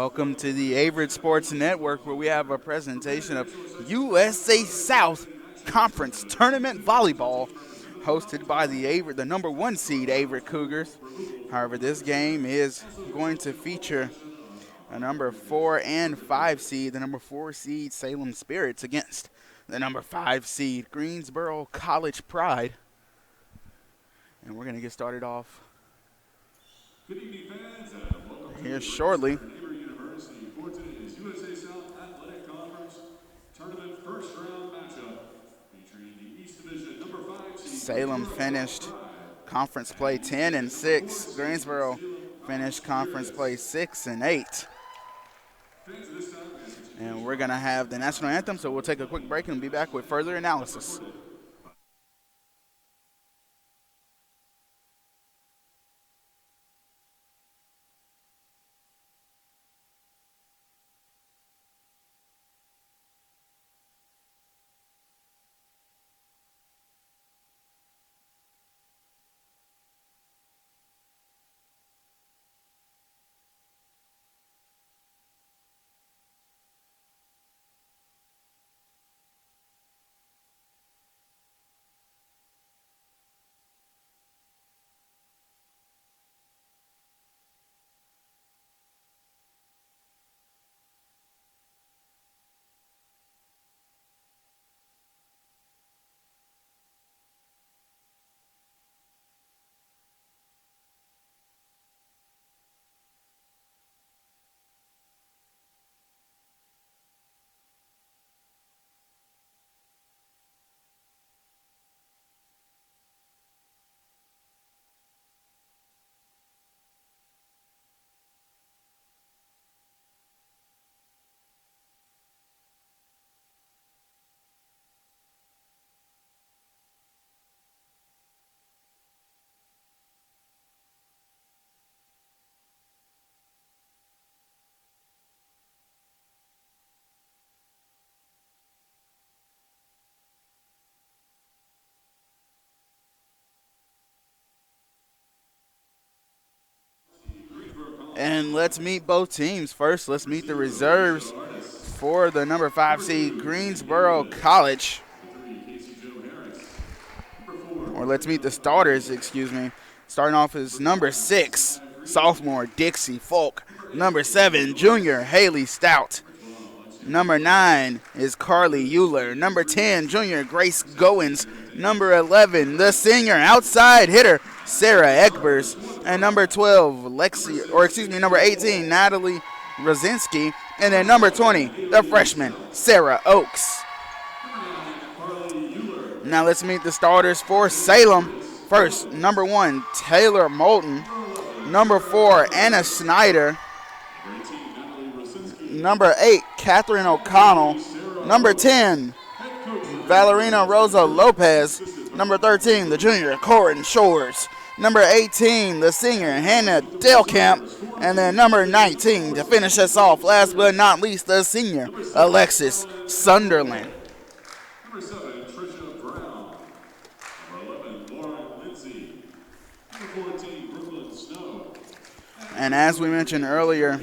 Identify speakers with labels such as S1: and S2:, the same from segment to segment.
S1: Welcome to the Averett Sports Network, where we have a presentation of USA South Conference Tournament Volleyball, hosted by the number 1 seed Averett Cougars. However, this game is going to feature a number 4 and 5 seed, the number 4 seed Salem Spirits against the number 5 seed Greensboro College Pride. And we're going to get started off here shortly. Salem finished conference play 10-6. Greensboro finished conference play 6-8. And we're going to have the national anthem, so we'll take a quick break and be back with further analysis. And let's meet both teams. First, let's meet the reserves for the number 5 seed Greensboro College. Or let's meet the starters, Starting off is number 6, sophomore Dixie Folk. Number 7, junior Haley Stout. Number 9 is Carly Euler. Number 10, junior Grace Goins. Number 11, the senior outside hitter Sarah Egbers. And number 12, number 18, Natalie Rosinski. And then number 20, the freshman Sarah Oakes. Now let's meet the starters for Salem. First, number 1, Taylor Moulton. Number 4, Anna Snyder. Number 8, Catherine O'Connell. Number 10, Valerina Rosa Lopez. Number 13, the junior, Corin Shores. Number 18, the senior, Hannah Delkamp. And then number 19, to finish us off, last but not least, the senior, Alexis Sunderland.
S2: Number 7, Tricia Brown. Number 11, Lauren Lindsay. Number 14, Brooklyn Snow.
S1: And as we mentioned earlier,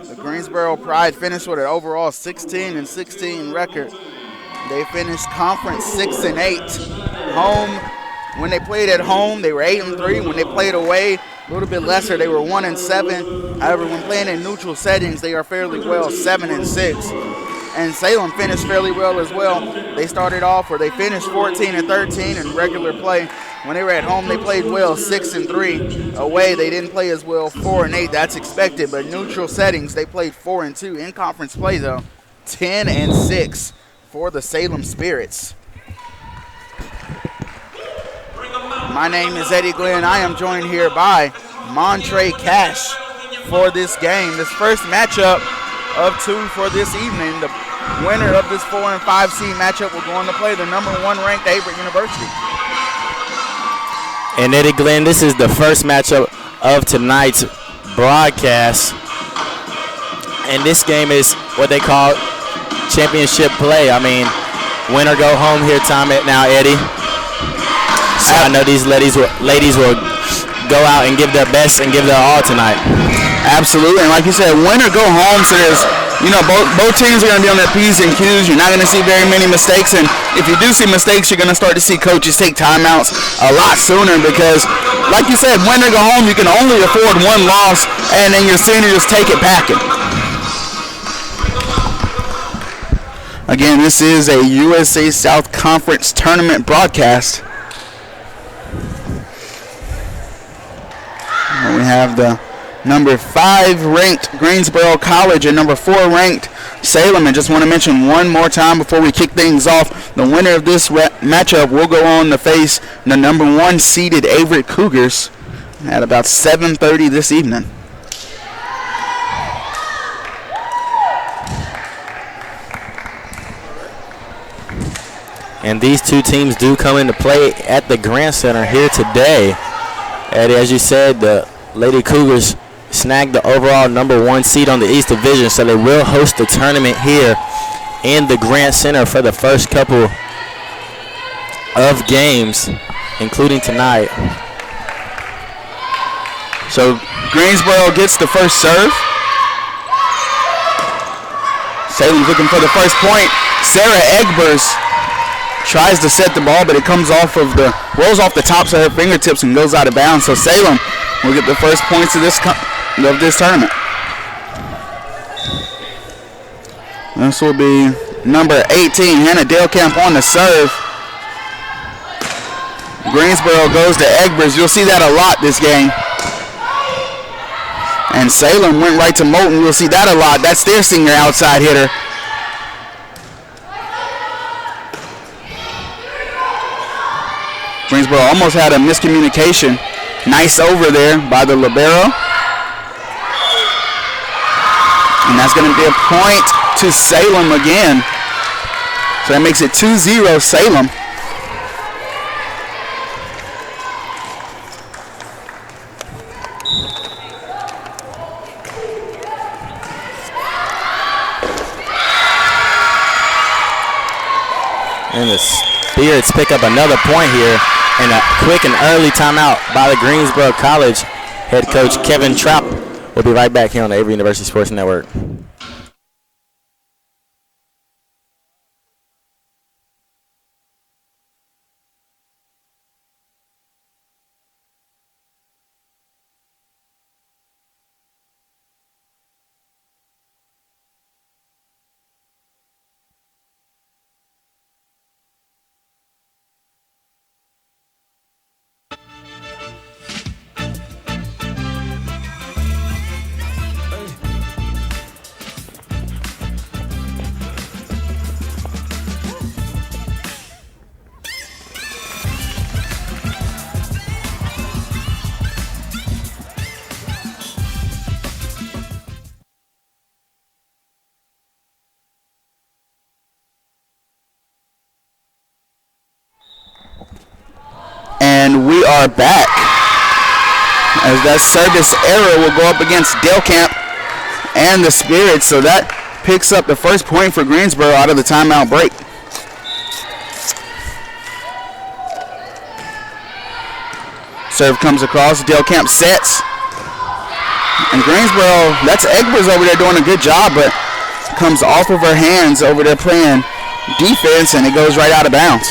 S1: the Greensboro Pride finished with an overall 16-16 record. They finished conference 6-8. When they played at home, they were 8-3. When they played away, a little bit lesser, they were 1-7. However, when playing in neutral settings, they are fairly well 7-6. And Salem finished fairly well as well. They finished 14-13 in regular play. When they were at home, they played well, 6-3. Away, they didn't play as well, 4-8. That's expected, but neutral settings, they played 4-2. In conference play, though, 10-6 for the Salem Spirits. My name is Eddie Glenn. I am joined here by Montre Cash for this game. This first matchup of 2 for this evening. The winner of this 4 and 5 seed matchup will go on to play the number 1 ranked Averett University.
S3: And Eddie Glenn, this is the first matchup of tonight's broadcast. And this game is what they call championship play. I mean, win or go home here time now, Eddie. So I know these ladies will go out and give their best and give their all tonight.
S1: Absolutely, and like you said, win or go home. So there's, both teams are going to be on their P's and Q's. You're not going to see very many mistakes, and if you do see mistakes, you're going to start to see coaches take timeouts a lot sooner because, like you said, win or go home, you can only afford one loss, and then your seniors take it packing. Again, this is a USA South Conference tournament broadcast. And we have the number 5 ranked Greensboro College and number 4 ranked Salem. And just want to mention one more time before we kick things off, the winner of this matchup will go on to face the number 1 seeded Averett Cougars at about 7:30 this evening.
S3: And these two teams do come into play at the Grant Center here today. And as you said, the Lady Cougars snagged the overall number 1 seed on the East Division, so they will host the tournament here in the Grant Center for the first couple of games, including tonight.
S1: So Greensboro gets the first serve. Salem's looking for the first point. Sarah Egbers tries to set the ball, but it comes rolls off the tops of her fingertips and goes out of bounds. So Salem will get the first points of this tournament. This will be number 18, Hannah Delcamp on the serve. Greensboro goes to Egbers. You'll see that a lot this game. And Salem went right to Moulton. You'll see that a lot. That's their senior outside hitter. Greensboro almost had a miscommunication. Nice over there by the libero. And that's going to be a point to Salem again. So that makes it 2-0 Salem.
S3: And the Spirits pick up another point here, and a quick and early timeout by the Greensboro College head coach Kevin Trout. We'll be right back here on the Averett University Sports Network.
S1: And we are back as that service error will go up against Delcamp and the Spirits. So that picks up the first point for Greensboro out of the timeout break. Serve comes across. Delcamp sets. And Greensboro, that's Egbers over there doing a good job, but comes off of her hands over there playing defense, and it goes right out of bounds.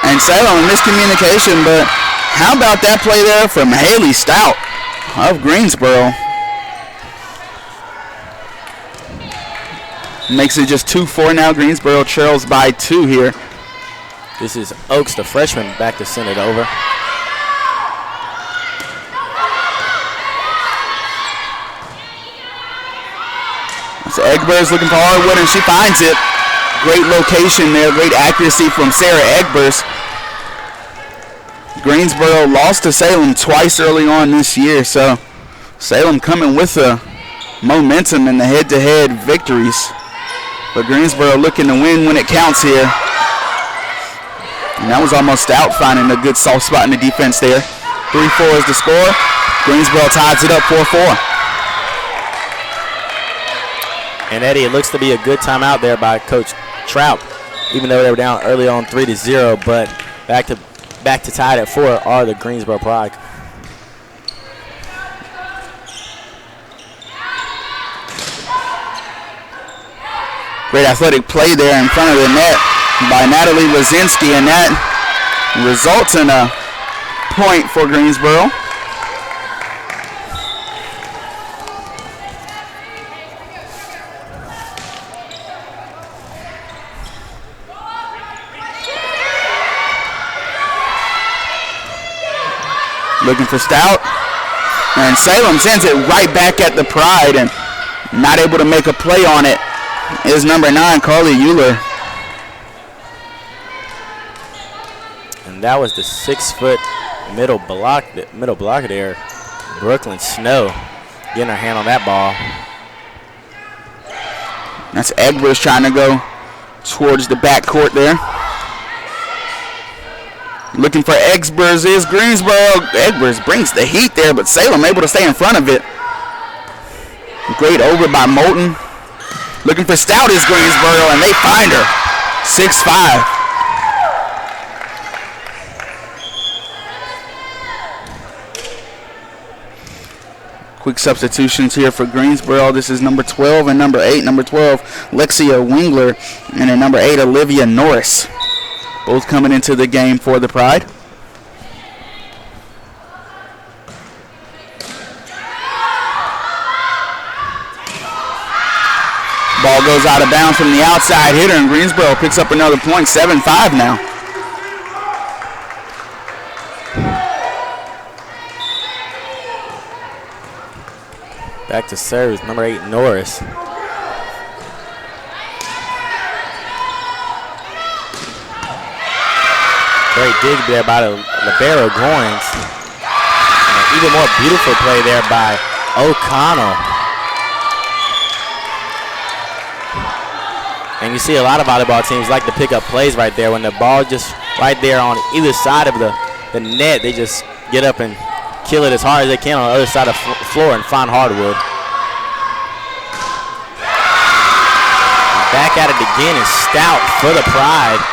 S1: And Salem, miscommunication, but how about that play there from Haley Stout of Greensboro? Makes it just 2-4 now. Greensboro trails by 2 here.
S3: This is Oaks, the freshman, back to send it over.
S1: So Egbers looking for Hardwood, and she finds it. Great location there, great accuracy from Sarah Egbers. Greensboro lost to Salem twice early on this year, so Salem coming with the momentum in the head-to-head victories. But Greensboro looking to win when it counts here. And that was almost Stout finding a good soft spot in the defense there. 3-4 is the score. Greensboro ties it up 4-4.
S3: And Eddie, it looks to be a good timeout there by Coach Trout, even though they were down early on 3-0. But back to tied at 4 are the Greensboro Pride.
S1: Great athletic play there in front of the net by Natalie Lazinski, and that results in a point for Greensboro. Looking for Stout, and Salem sends it right back at the Pride, and not able to make a play on it is number 9, Carly Euler.
S3: And that was the 6-foot middle block there. Brooklyn Snow getting her hand on that ball.
S1: That's Egbers trying to go towards the backcourt there. Looking for Egbers is Greensboro. Egbers brings the heat there, but Salem able to stay in front of it. Great over by Moulton. Looking for Stout is Greensboro, and they find her. 6-5. Quick substitutions here for Greensboro. This is number 12 and number 8. Number 12, Lexia Wingler, and then number 8, Olivia Norris. Both coming into the game for the Pride. Ball goes out of bounds from the outside hitter, and Greensboro picks up another point, 7-5 now.
S3: Back to serve, number 8, Norris. Great dig there by the libero Goins. And an even more beautiful play there by O'Connell. And you see a lot of volleyball teams like to pick up plays right there. When the ball just right there on either side of the net, they just get up and kill it as hard as they can on the other side of the floor and find hardwood. Back at it again is Stout for the Pride.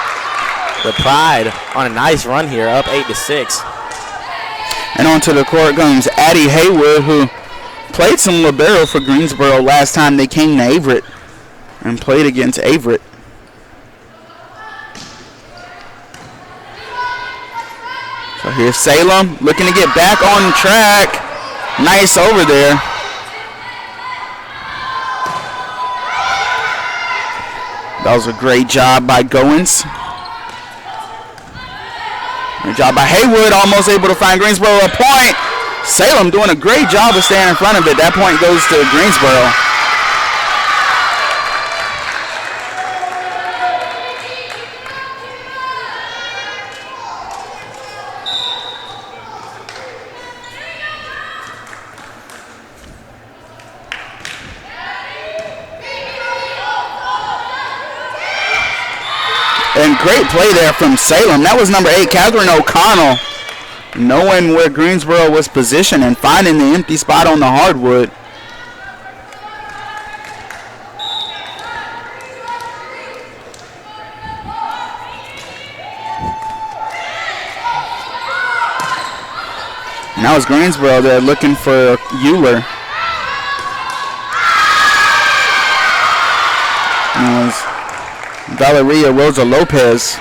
S3: The Pride on a nice run here, up 8-6.
S1: And onto the court comes Addie Haywood, who played some libero for Greensboro last time they came to Averett and played against Averett. So here's Salem looking to get back on track. Nice over there. That was a great job by Goins. Great job by Haywood, almost able to find Greensboro a point. Salem doing a great job of staying in front of it. That point goes to Greensboro. And great play there from Salem. That was number 8, Catherine O'Connell, knowing where Greensboro was positioned and finding the empty spot on the hardwood. And that was Greensboro there looking for Euler. And it was Valeria Rosa Lopez.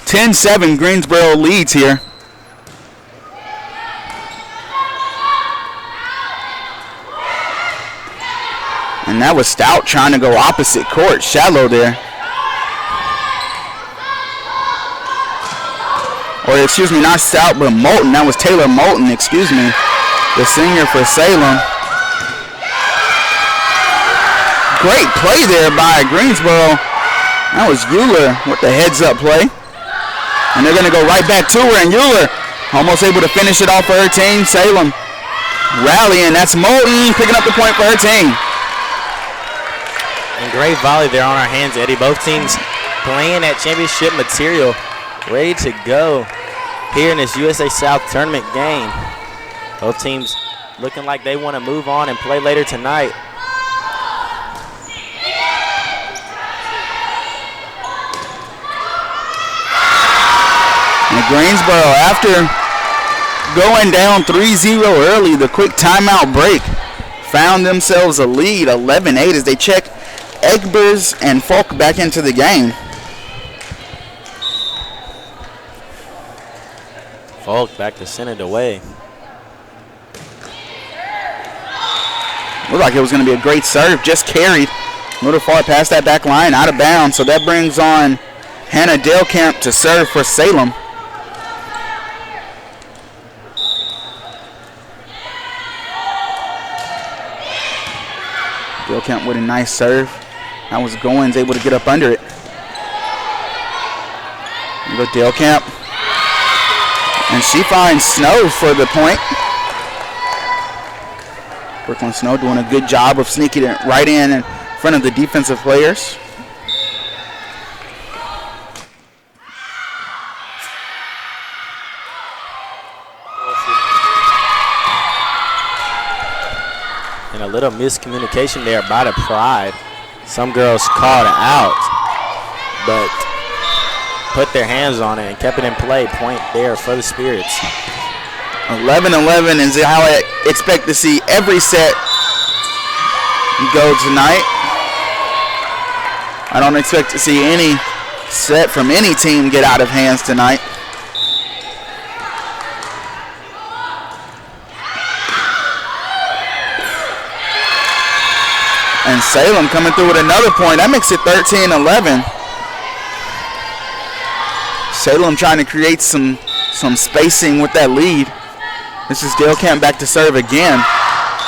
S1: (10-7) Greensboro leads here. And that was Stout trying to go opposite court, shallow there. Or excuse me, not Stout, but Moulton. That was Taylor Moulton, excuse me, the senior for Salem. Great play there by Greensboro. That was Euler with the heads-up play. And they're going to go right back to her, and Euler almost able to finish it off for her team. Salem rallying. That's Moulton picking up the point for her team.
S3: And great volley there on our hands, Eddie. Both teams playing at championship material, ready to go. here in this USA South tournament game. Both teams looking like they want to move on and play later tonight.
S1: And Greensboro, after going down 3-0 early, the quick timeout break, found themselves a lead 11-8 as they check Egbers and Falk back into the game.
S3: Falk back to send it away.
S1: Looked like it was going to be a great serve, just carried a little far past that back line, out of bounds. So that brings on Hannah Delkamp to serve for Salem. Delkamp with a nice serve. That was Goins able to get up under it. Go Delkamp. And she finds Snow for the point. Brooklyn Snow doing a good job of sneaking it right in front of the defensive players.
S3: And a little miscommunication there by the Pride. Some girls called out, but put their hands on it and kept it in play. Point there for the Spirits.
S1: 11-11 is how I expect to see every set go tonight. I don't expect to see any set from any team get out of hands tonight. And Salem coming through with another point. That makes it 13-11. Salem trying to create some spacing with that lead. This is Delkamp back to serve again.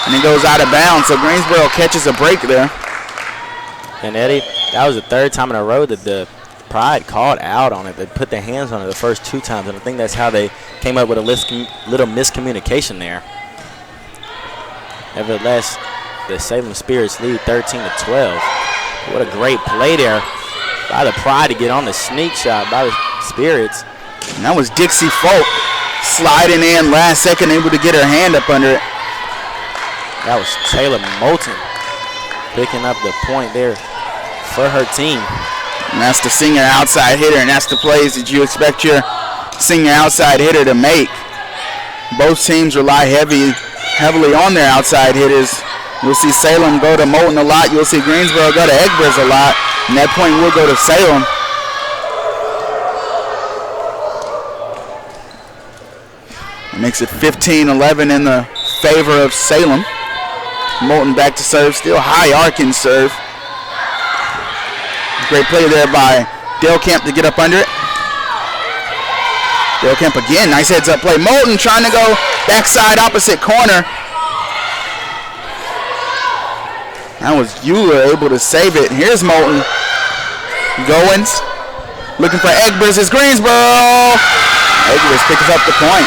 S1: And it goes out of bounds, so Greensboro catches a break there.
S3: And Eddie, that was the third time in a row that the Pride called out on it. They put their hands on it the first two times, and I think that's how they came up with a little miscommunication there. Nevertheless, the Salem Spirits lead 13-12. What a great play there by the Pride to get on the sneak shot by the Spirits.
S1: And that was Dixie Folk sliding in last second, able to get her hand up under it.
S3: That was Taylor Moulton picking up the point there for her team.
S1: And that's the senior outside hitter, and that's the plays that you expect your senior outside hitter to make. Both teams rely heavily on their outside hitters. You'll see Salem go to Moulton a lot. You'll see Greensboro go to Egbers a lot, and that point will go to Salem. It makes it 15-11 in the favor of Salem. Moulton back to serve, still high arcing serve. Great play there by Delkamp to get up under it. Delkamp again, nice heads up play. Moulton trying to go backside opposite corner. That was Euler able to save it. Here's Moulton. Goins looking for Egbers. It's Greensboro. Egbers picks up the point.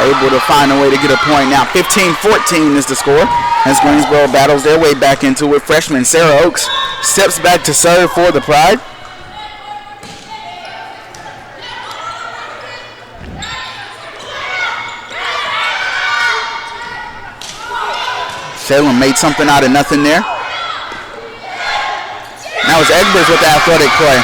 S1: Able to find a way to get a point. Now 15-14 is the score as Greensboro battles their way back into it. Freshman Sarah Oakes steps back to serve for the Pride. Salem made something out of nothing there. Now it's Egbers with the athletic play.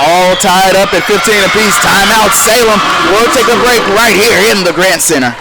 S1: All tied up at 15 apiece. Timeout, Salem. We'll take a break right here in the Grant Center.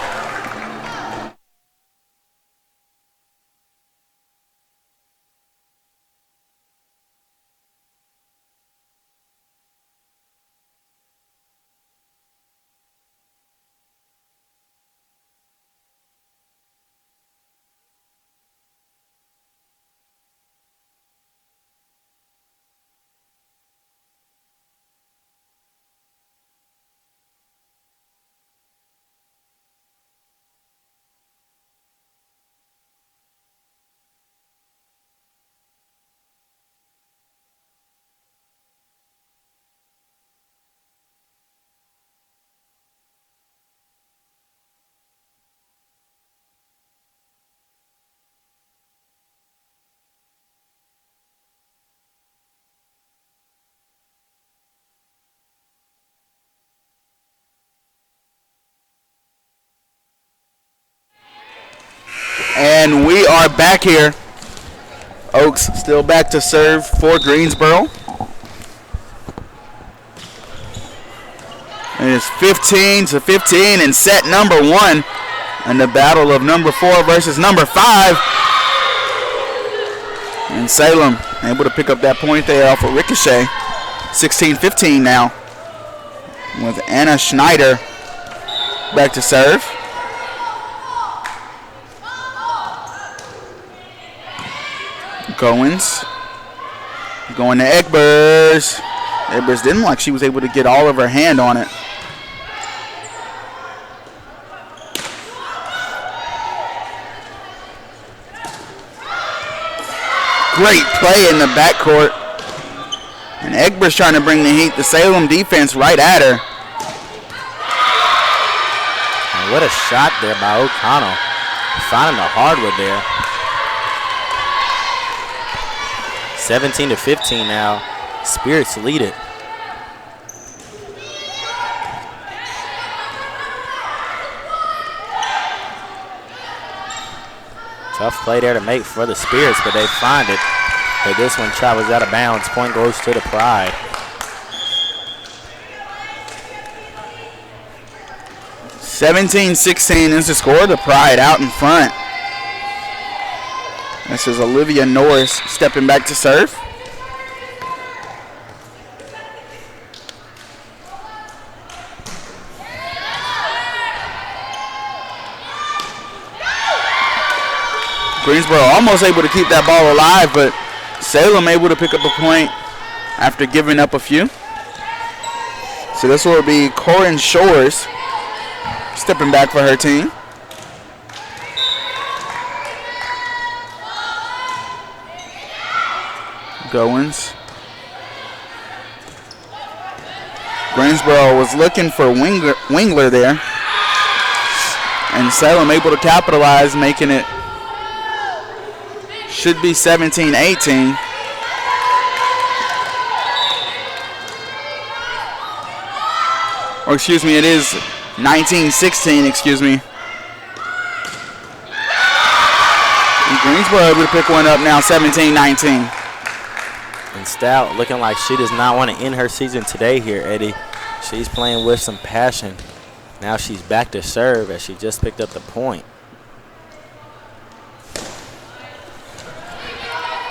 S1: And we are back here. Oaks still back to serve for Greensboro. And it's 15-15 in set number 1. And the battle of number 4 versus number 5. And Salem able to pick up that point there off a ricochet. 16-15 now. With Anna Schneider back to serve. Goins. Going to Egbers. Egbers didn't like she was able to get all of her hand on it. Great play in the backcourt. And Egbers trying to bring the heat. The Salem defense right at her.
S3: And what a shot there by O'Connell. Finding the hardwood there. 17-15 now. Spirits lead it. Tough play there to make for the Spirits, but they find it. But this one travels out of bounds. Point goes to the Pride.
S1: (17-16) is the score. The Pride out in front. This is Olivia Norris stepping back to serve. Greensboro almost able to keep that ball alive, but Salem able to pick up a point after giving up a few. So this will be Corin Shores stepping back for her team. Goins. Greensboro was looking for Wingler there. And Salem able to capitalize, making it should be 17-18. Or excuse me, it is 19-16, excuse me. And Greensboro able to pick one up now, 17-19.
S3: And Stout looking like she does not want to end her season today here, Eddie. She's playing with some passion. Now she's back to serve as she just picked up the point.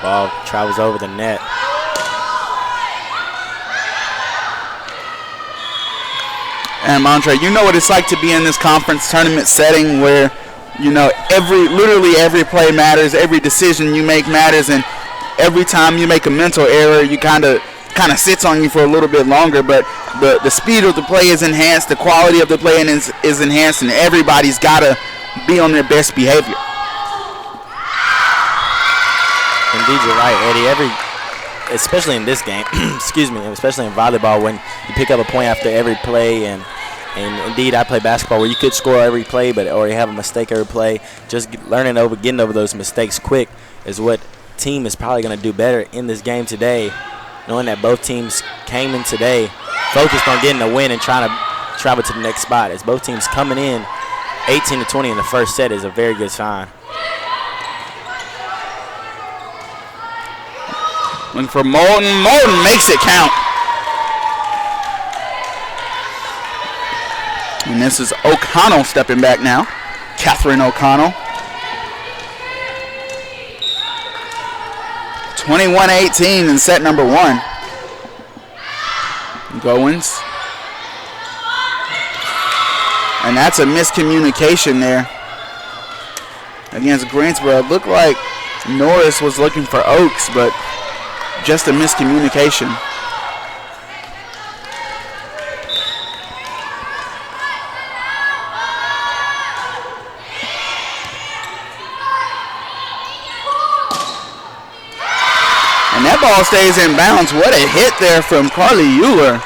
S3: Ball travels over the net.
S1: And Montre, you know what it's like to be in this conference tournament setting where, you know, literally every play matters, every decision you make matters, and every time you make a mental error, you kind of sits on you for a little bit longer, but the speed of the play is enhanced, the quality of the play is enhanced, and everybody's got to be on their best behavior.
S3: Indeed, you're right, Eddie. Especially in this game, excuse me, especially in volleyball, when you pick up a point after every play, and indeed, I play basketball where you could score every play, or you have a mistake every play. Just getting over those mistakes quick is what team is probably going to do better in this game today, knowing that both teams came in today focused on getting a win and trying to travel to the next spot. As both teams coming in 18-20 in the first set is a very good sign.
S1: Looking for Moulton. Moulton makes it count. And this is O'Connell stepping back now. Catherine O'Connell. 21-18 in set number 1. Goins. And that's a miscommunication there against Greensboro. It looked like Norris was looking for Oaks, but just a miscommunication. And that ball stays in bounds. What a hit there from Carly Euler.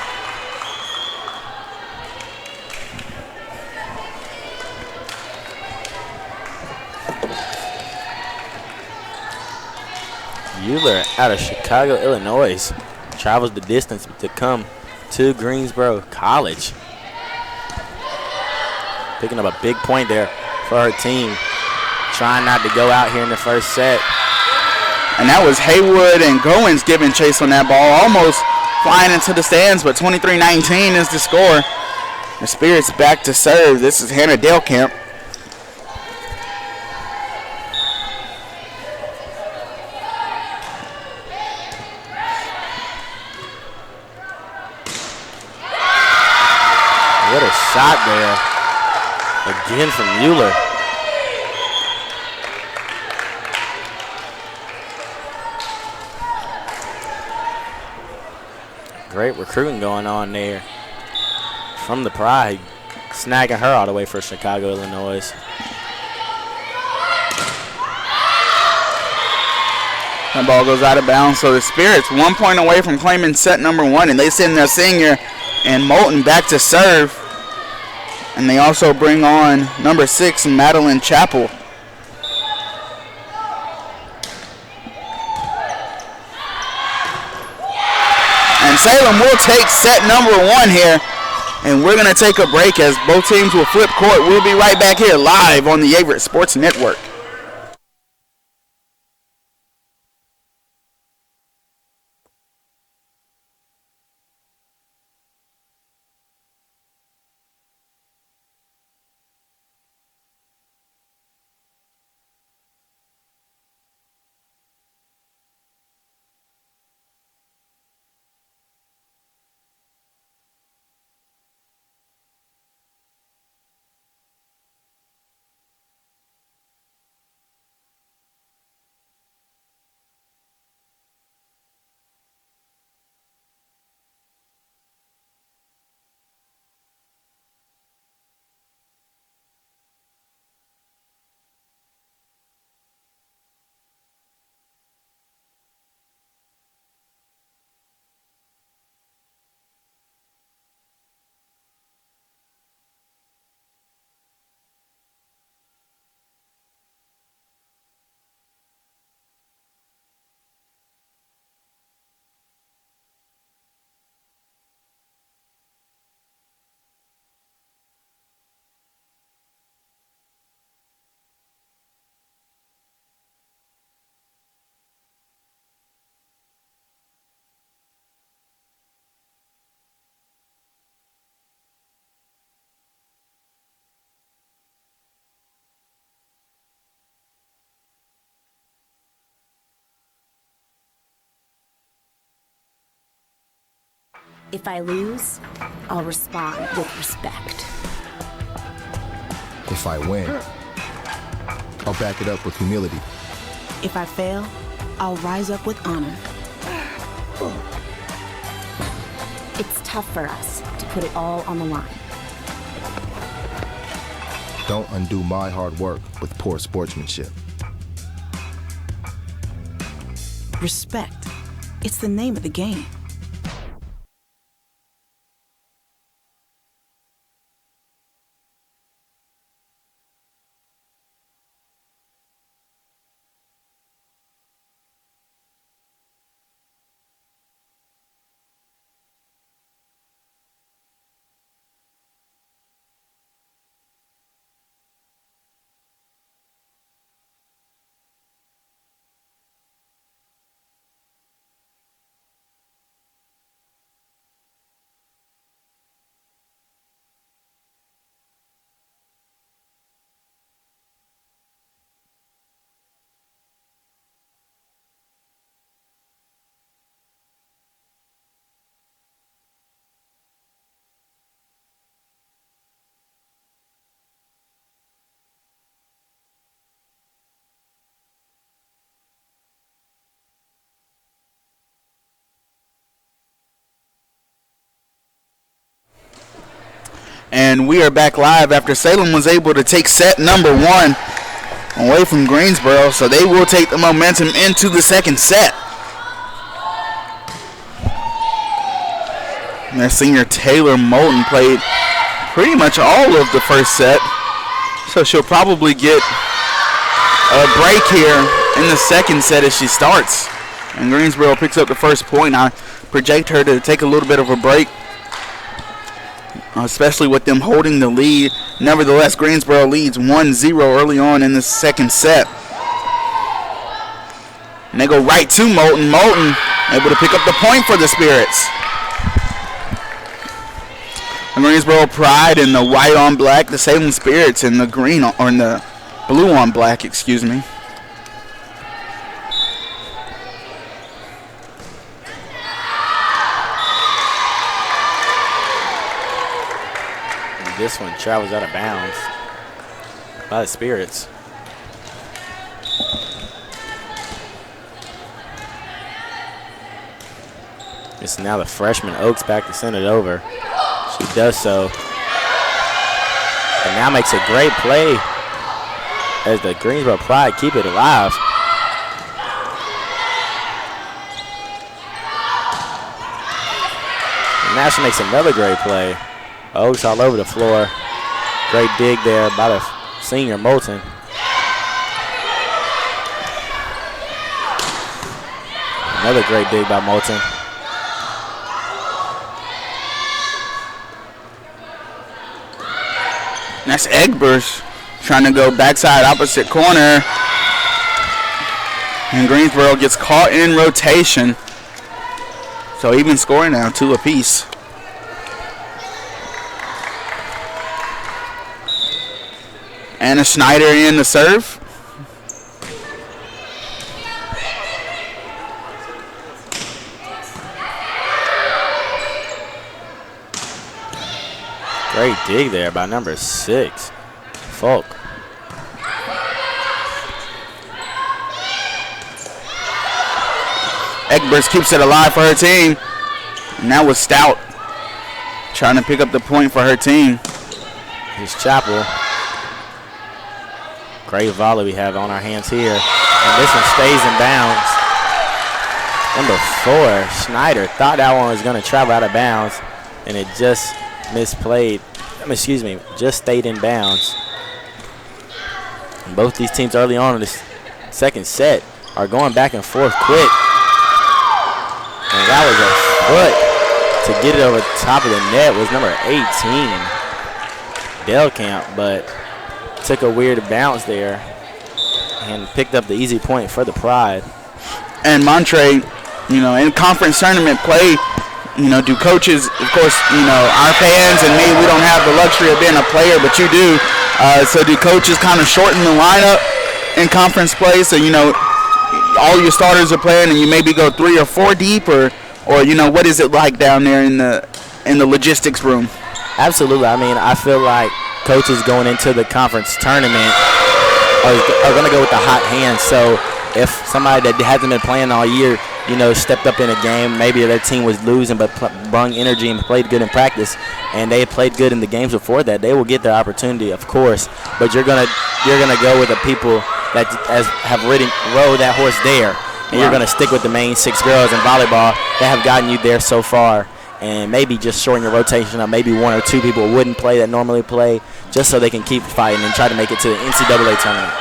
S3: Euler out of Chicago, Illinois, travels the distance to come to Greensboro College. Picking up a big point there for her team. trying not to go out here in the first set.
S1: And that was Haywood and Goins giving chase on that ball, almost flying into the stands, but 23-19 is the score. The Spirits back to serve. This is Hannah Delcamp.
S3: What a shot there. Again from Mueller. Great recruiting going on there from the Pride, snagging her all the way for Chicago, Illinois.
S1: That ball goes out of bounds, so the Spirits 1 point away from claiming set number 1, and they send their senior and Moulton back to serve. And they also bring on number 6, Madeline Chappell. And Salem will take set number 1 here. And we're going to take a break as both teams will flip court. We'll be right back here live on the Averett Sports Network.
S4: If I lose, I'll respond with respect.
S5: If I win, I'll back it up with humility.
S4: If I fail, I'll rise up with honor. It's tough for us to put it all on the line.
S5: Don't undo my hard work with poor sportsmanship.
S4: Respect. It's the name of the game.
S1: And we are back live after Salem was able to take set number 1 away from Greensboro, so they will take the momentum into the second set. And their senior Taylor Moulton played pretty much all of the first set, so she'll probably get a break here in the second set as she starts. And Greensboro picks up the first point. I project her to take a little bit of a break. especially with them holding the lead. Nevertheless, Greensboro leads 1-0 early on in the second set. And they go right to Moulton. Moulton able to pick up the point for the Spirits. The Greensboro Pride in the white on black, the Salem Spirits in the green, or in the blue on black, excuse me.
S3: And this one travels out of bounds by the Spirits. It's now the freshman Oaks back to send it over. She does so. And now makes a great play as the Greensboro Pride keep it alive. And now she makes another great play. Oaks all over the floor. Great dig there by the senior Moulton. Another great dig by Moulton.
S1: That's Egbers trying to go backside opposite corner. And Greensboro gets caught in rotation. So even scoring now, 2 apiece. Anna Schneider in the serve.
S3: Great dig there by number 6, Folk.
S1: Egbers keeps it alive for her team. And that was Stout trying to pick up the point for her team.
S3: Here's Chapel. Great volley we have on our hands here. And this one stays in bounds. Number 4, Schneider, thought that one was going to travel out of bounds, and it just misplayed. Excuse me, just stayed in bounds. And both these teams early on in this second set are going back and forth quick. And that was a foot to get it over the top of the net was number 18, Delcamp, but took a weird bounce there and picked up the easy point for the Pride.
S1: And Montre, in conference tournament play, do coaches, of course, our fans and me, we don't have the luxury of being a player, but you do. So do coaches kind of shorten the lineup in conference play? So, all your starters are playing and you maybe go 3 or 4 deep, or what is it like down there in the logistics room?
S3: Absolutely. I mean, I feel like coaches going into the conference tournament are going to go with the hot hand. So if somebody that hasn't been playing all year, stepped up in a game, maybe their team was losing but brung energy and played good in practice, and they played good in the games before that, they will get their opportunity, of course. But you're gonna go with the people that rode that horse there, and you're gonna stick with the main 6 girls in volleyball that have gotten you there so far, and maybe just shorten your rotation up. Maybe 1 or 2 people wouldn't play that normally play, just so they can keep fighting and try to make it to the NCAA tournament.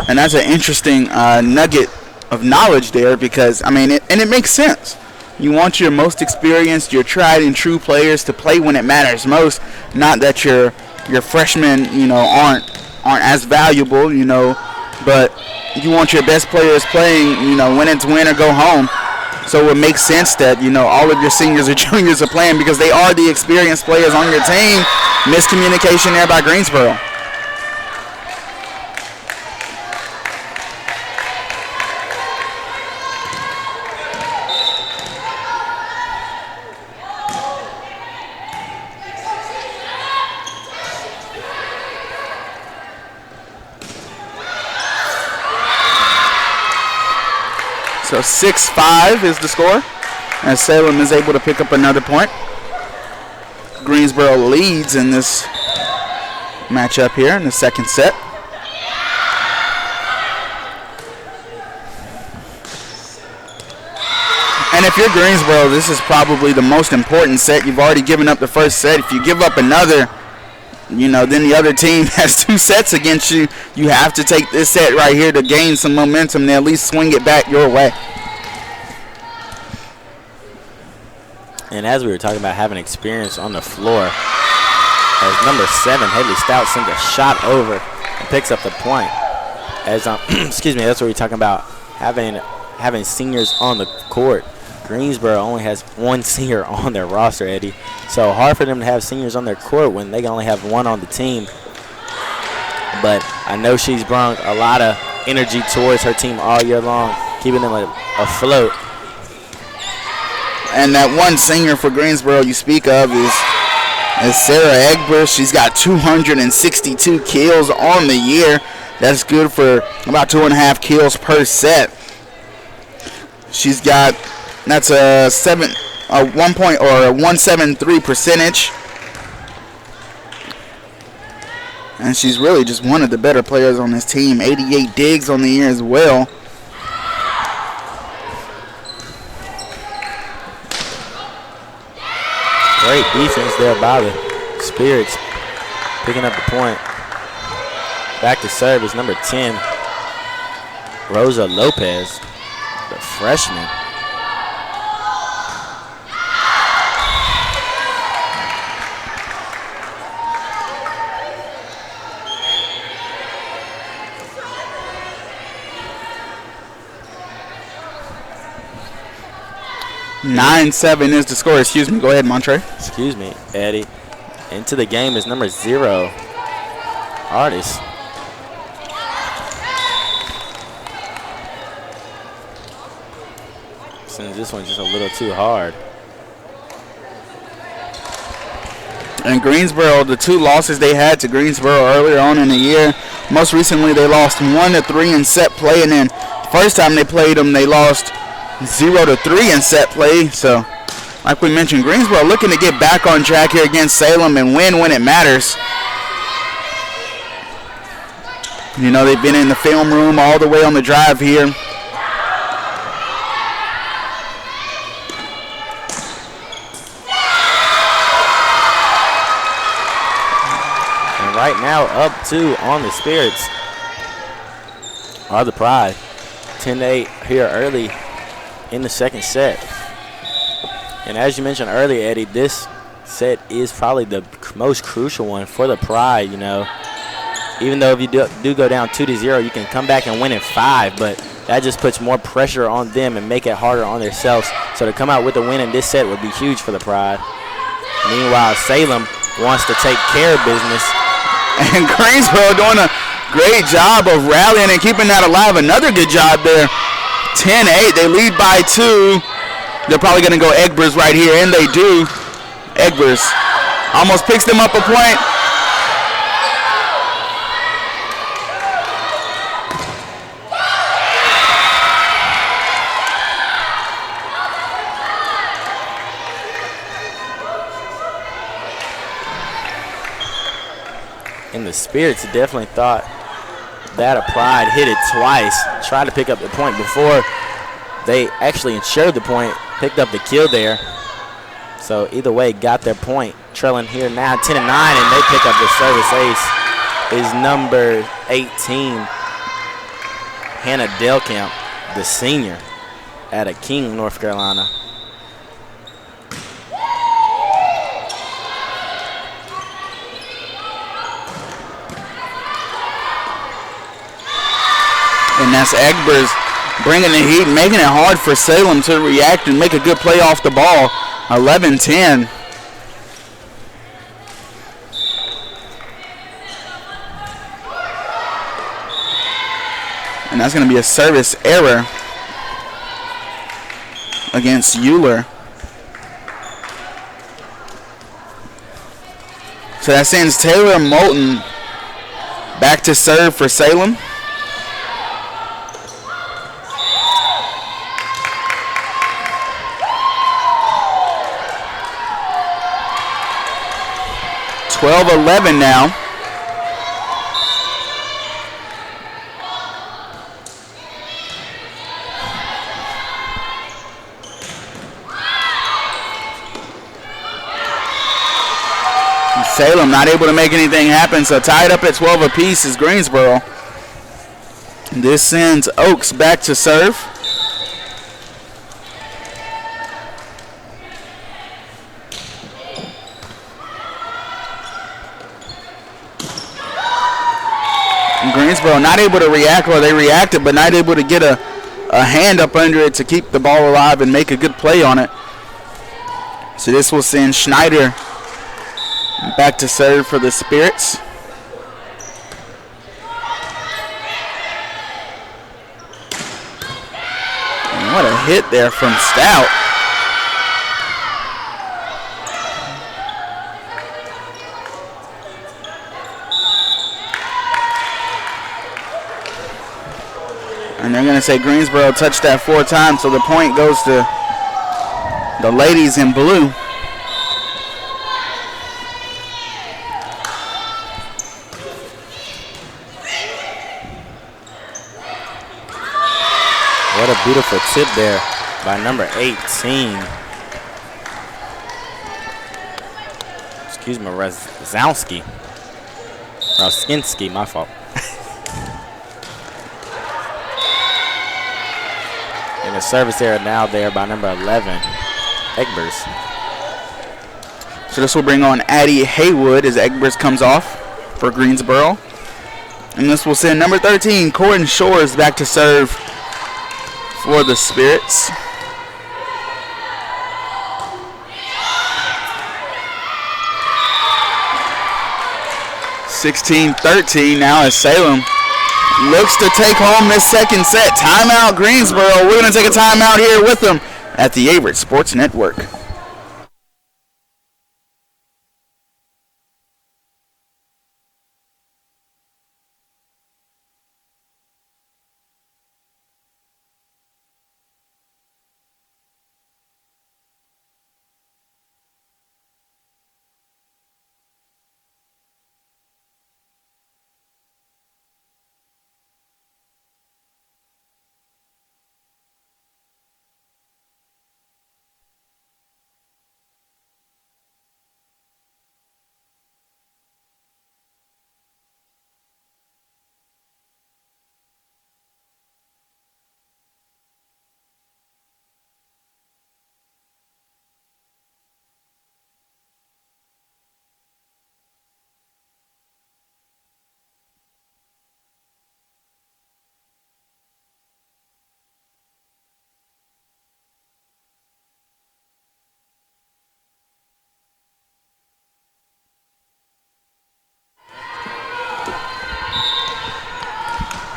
S1: And that's an interesting nugget of knowledge there, because, it makes sense. You want your most experienced, your tried and true players to play when it matters most, not that your freshmen, aren't as valuable, but you want your best players playing, when it's win or go home. So it makes sense that, all of your seniors or juniors are playing because they are the experienced players on your team. Miscommunication there by Greensboro. So 6-5 is the score, as Salem is able to pick up another point. Greensboro leads in this matchup here in the second set. And if you're Greensboro, this is probably the most important set. You've already given up the first set. If you give up another, then the other team has 2 sets against you. You have to take this set right here to gain some momentum and at least swing it back your way.
S3: And as we were talking about having experience on the floor, as number 7, Haley Stout, sends a shot over and picks up the point. As excuse me, that's what we're talking about, having seniors on the court. Greensboro only has 1 senior on their roster, Eddie. So hard for them to have seniors on their court when they can only have 1 on the team. But I know she's brought a lot of energy towards her team all year long, keeping them afloat.
S1: And that 1 senior for Greensboro you speak of is Sarah Egbers. She's got 262 kills on the year. That's good for about 2.5 kills per set. She's got, that's a 173 percentage. And she's really just one of the better players on this team. 88 digs on the year as well.
S3: Great defense there by the Spirits, picking up the point. Back to serve is number 10, Rosa Lopez, the freshman.
S1: (9-7) is the score. Excuse me. Go ahead, Montre.
S3: Excuse me, Eddie. Into the game is number 0, Artis. Since this one's just a little too hard.
S1: And Greensboro, the 2 losses they had to Greensboro earlier on in the year, most recently they lost 1-3 in set play, and then first time they played them, they lost 0-3 in set play. So, like we mentioned, Greensboro looking to get back on track here against Salem and win when it matters. You know, they've been in the film room all the way on the drive here.
S3: And right now, up 2 on the Spirits are the Pride. 10-8 here early in the second set. And as you mentioned earlier, Eddie, this set is probably the most crucial one for the Pride. You know, even though if you do go down 2-0, you can come back and win in 5, but that just puts more pressure on them and make it harder on themselves. So to come out with a win in this set would be huge for the Pride. Meanwhile, Salem wants to take care of business.
S1: And Greensboro doing a great job of rallying and keeping that alive. Another good job there. 10-8, they lead by 2. They're probably going to go Egbers right here, and they do. Egbers almost picks them up a point.
S3: And the Spirits definitely thought that a Pride hit it twice, tried to pick up the point before they actually ensured the point, picked up the kill there. So either way, got their point. Trailing here now 10-9, and they pick up the service ace is number 18, Hannah Delcamp, the senior out of King, North Carolina.
S1: And that's Egbers bringing the heat, making it hard for Salem to react and make a good play off the ball. 11-10. And that's going to be a service error against Euler. So that sends Taylor Moulton back to serve for Salem. (12-11) now. Salem not able to make anything happen, so tied up at 12 apiece is Greensboro. This sends Oaks back to serve. Greensboro not able to react, or they reacted but not able to get a hand up under it to keep the ball alive and make a good play on it. So this will send Schneider back to serve for the Spirits. And what a hit there from Stout. And they're going to say Greensboro touched that 4 times, so the point goes to the ladies in blue.
S3: What a beautiful tip there by number 18. Excuse me, Roskinski, my fault. And the service error now there by number 11, Egbers.
S1: So this will bring on Addie Haywood as Egbers comes off for Greensboro. And this will send number 13, Corin Shores, back to serve for the Spirits. (16-13) now as Salem looks to take home this second set. Timeout, Greensboro. We're going to take a timeout here with them at the Averett Sports Network.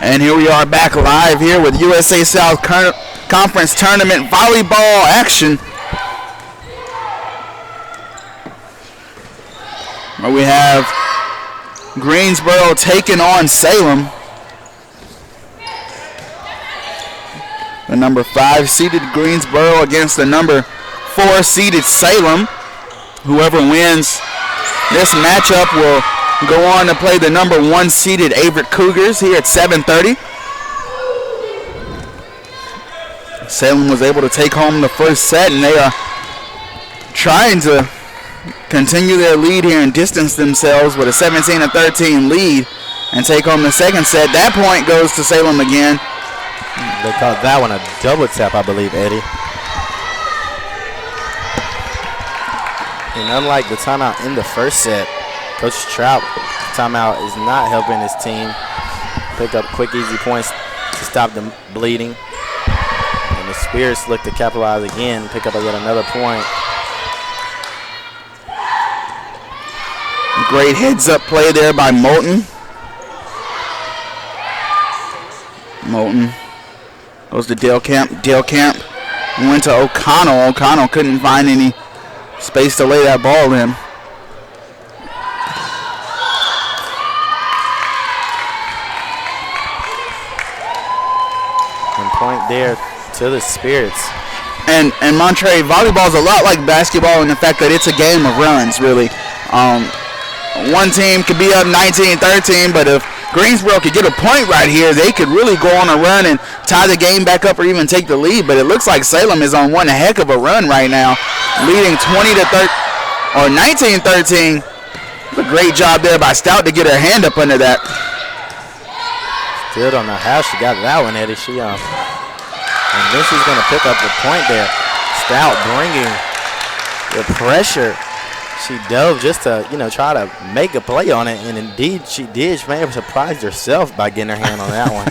S1: And here we are back live here with USA South Conference Tournament volleyball action. Where we have Greensboro taking on Salem. The number 5 seeded Greensboro against the number 4 seeded Salem. Whoever wins this matchup will go on to play the number 1 seeded Averett Cougars here at 7:30. Salem was able to take home the first set, and they are trying to continue their lead here and distance themselves with a 17-13 lead and take home the second set. That point goes to Salem again.
S3: They called that one a double tap, I believe, Eddie. And unlike the timeout in the first set, Coach Trout timeout is not helping his team pick up quick, easy points to stop them bleeding. And the Spirits look to capitalize again, pick up yet another point.
S1: Great heads-up play there by Moulton. Moulton goes to Dale Camp. Dale Camp went to O'Connell. O'Connell couldn't find any space to lay that ball in.
S3: And point there to the Spirits.
S1: And Monterey, volleyball is a lot like basketball in the fact that it's a game of runs, really. One team could be up 19-13, but if Greensboro could get a point right here, they could really go on a run and tie the game back up or even take the lead. But it looks like Salem is on one heck of a run right now, leading 19-13. A great job there by Stout to get her hand up under that.
S3: Still don't know how she got that one, Eddie. And then she's going to pick up the point there. Stout bringing the pressure She dove just to, try to make a play on it, and indeed she did. She may have surprised herself by getting her hand on that one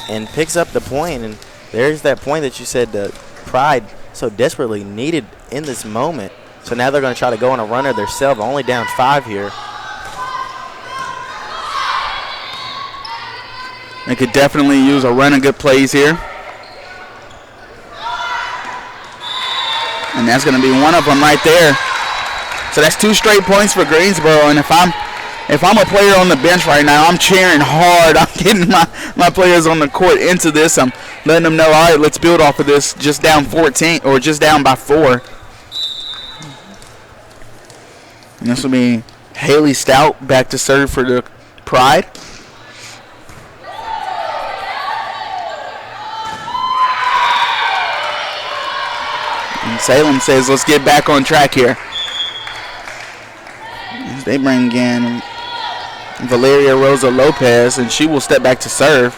S3: and picks up the point. And there's that point that you said the Pride so desperately needed in this moment. So now they're going to try to go on a runner themselves, only down 5 here.
S1: They could definitely use a run of good plays here. And that's going to be one of them right there. So that's 2 straight points for Greensboro. And if I'm a player on the bench right now, I'm cheering hard. I'm getting my players on the court into this. I'm letting them know, all right, let's build off of this. Just down 14 or just down by 4. And this will be Haley Stout back to serve for the Pride. And Salem says, let's get back on track here. As they bring in Valeria Rosa Lopez, and she will step back to serve.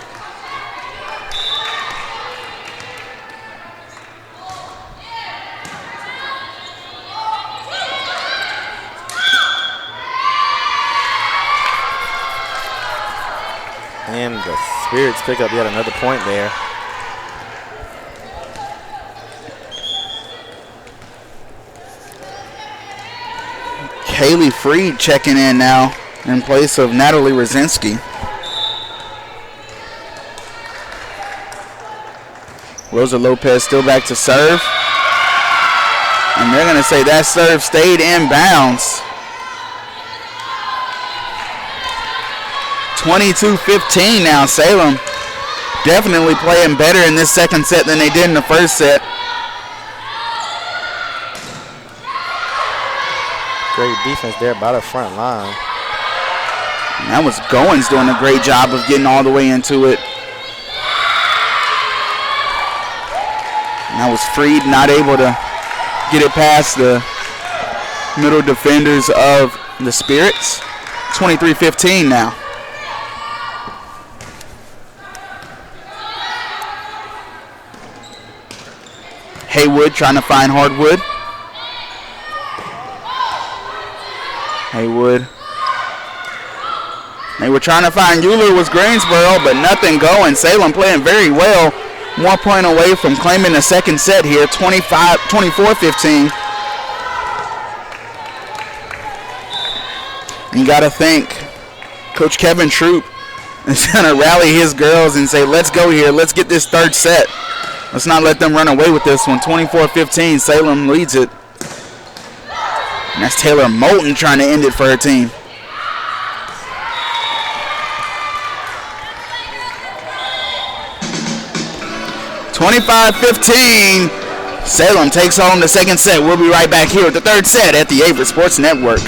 S3: And the Spirits pick up yet another point there.
S1: Kaylee Freed checking in now in place of Natalie Rosinski. Rosa Lopez still back to serve. And they're going to say that serve stayed in bounds. 22-15 now. Salem definitely playing better in this second set than they did in the first set.
S3: Great defense there by the front line.
S1: And that was Goins doing a great job of getting all the way into it. And that was Freed not able to get it past the middle defenders of the Spirits. 23-15 now. Haywood trying to find Hardwood. Haywood. They were trying to find Euler with Greensboro, but nothing going. Salem playing very well. 1 point away from claiming the second set here, 24-15. You got to think Coach Kevin Troop is going to rally his girls and say, let's go here. Let's get this third set. Let's not let them run away with this one. 24-15, Salem leads it. And that's Taylor Moulton trying to end it for her team. (25-15). Salem takes home the second set. We'll be right back here with the third set at the Averett Sports Network.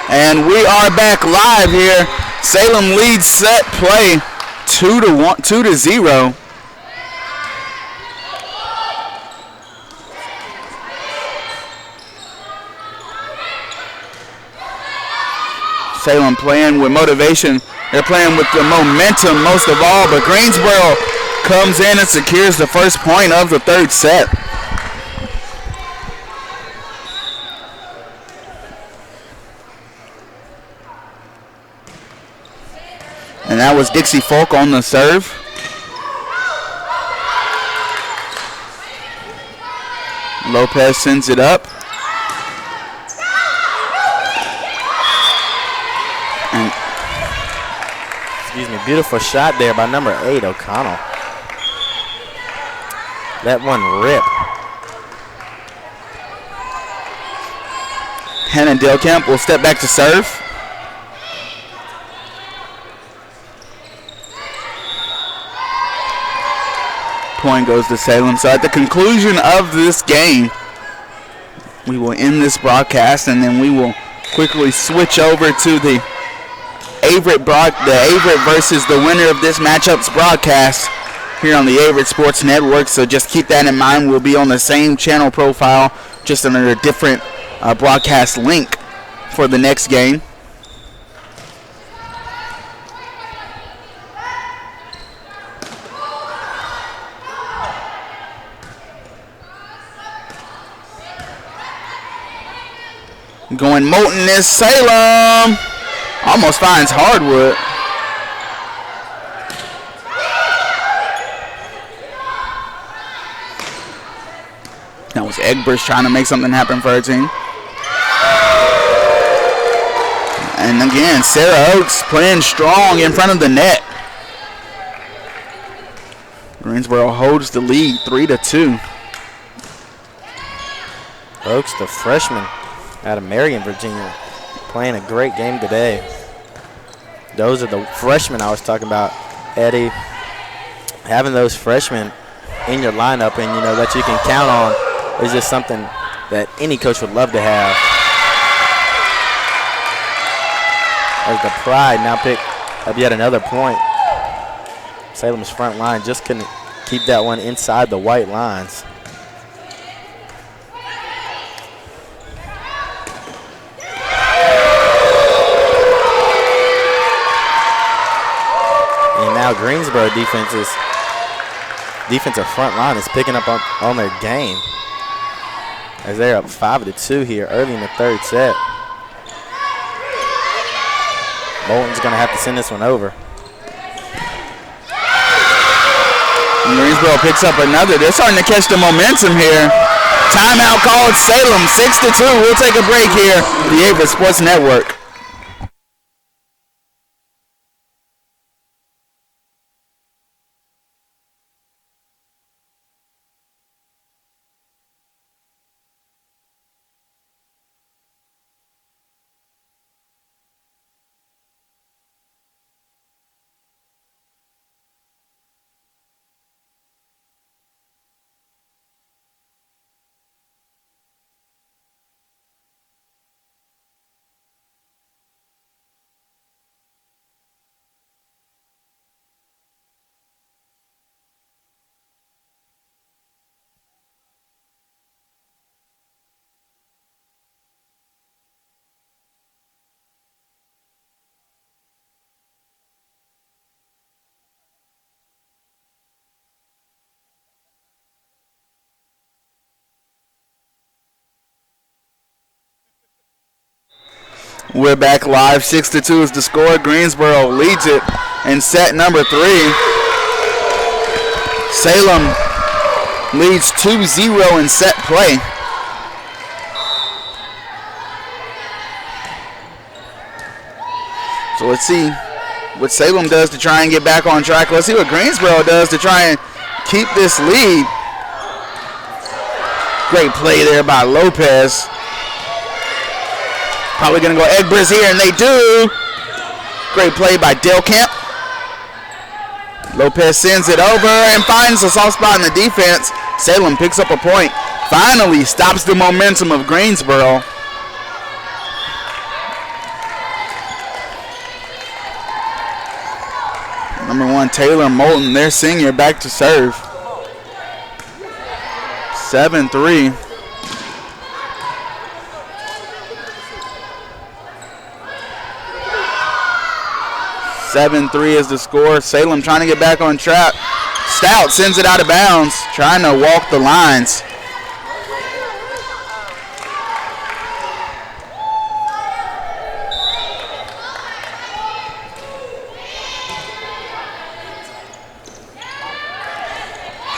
S1: And we are back live here. Salem leads set play 2-0. Salem playing with motivation. They're playing with the momentum most of all, but Greensboro comes in and secures the first point of the third set. And that was Dixie Folk on the serve. Lopez sends it up. And
S3: excuse me, beautiful shot there by number 8, O'Connell. That one rip.
S1: Hannah Delkamp will step back to serve. Point goes to Salem. So at the conclusion of this game, we will end this broadcast, and then we will quickly switch over to the Averett versus the winner of this matchup's broadcast here on the Averett Sports Network. So just keep that in mind. We'll be on the same channel profile, just under a different broadcast link for the next game. Going molten is Salem. Almost finds hardwood. That was Egbers trying to make something happen for her team. And again, Sarah Oates playing strong in front of the net. Greensboro holds the lead 3-2.
S3: Oates, the freshman out of Marion, Virginia, playing a great game today. Those are the freshmen I was talking about, Eddie. Having those freshmen in your lineup and, you know, that you can count on is just something that any coach would love to have. As the Pride now pick up yet another point. Salem's front line just couldn't keep that one inside the white lines. And now Greensboro defensive front line is picking up on their game as they're up 5-2 here early in the third set. Bolton's going to have to send this one over.
S1: And Greensboro picks up another. They're starting to catch the momentum here. Timeout called Salem, 6-2. We'll take a break here. The Averett Sports Network. We're back live. 6-2 is the score. Greensboro leads it in set number 3. Salem leads 2-0 in set play. So let's see what Salem does to try and get back on track. Let's see what Greensboro does to try and keep this lead. Great play there by Lopez. Probably going to go Egbers here, and they do. Great play by Delkamp. Lopez sends it over and finds a soft spot in the defense. Salem picks up a point. Finally stops the momentum of Greensboro. Number 1, Taylor Moulton, their senior, back to serve. 7-3. Is the score. Salem trying to get back on track. Stout sends it out of bounds, trying to walk the lines.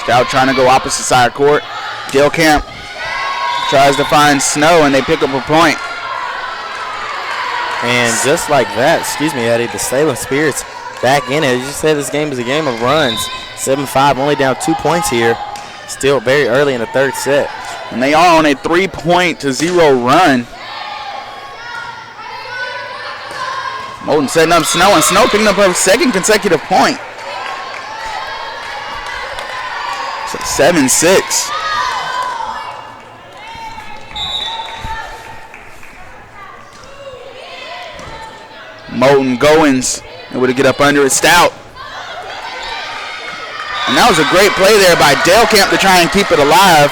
S1: Stout trying to go opposite side court. Delcamp tries to find Snow, and they pick up a point.
S3: And just like that, Eddie, the Salem Spirits back in it. As you said, this game is a game of runs. 7-5, only down 2 points here. Still very early in the third set.
S1: And they are on a 3-0 run. Moulton setting up Snow, and Snow picking up her second consecutive point. So 7-6. Moulton Goins able to get up under it. Stout. And that was a great play there by Delcamp to try and keep it alive.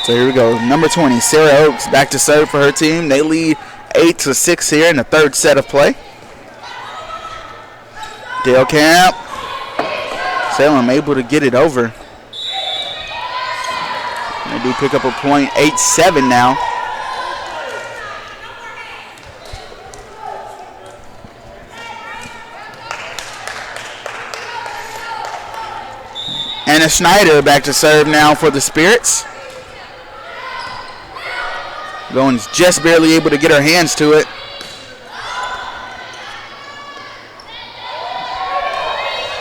S1: So here we go. Number 20, Sarah Oaks, back to serve for her team. They lead 8-6 here in the third set of play. Delcamp. Salem able to get it over. They do pick up a point, 8-7 now. Anna Schneider back to serve now for the Spirits. Goins just barely able to get her hands to it.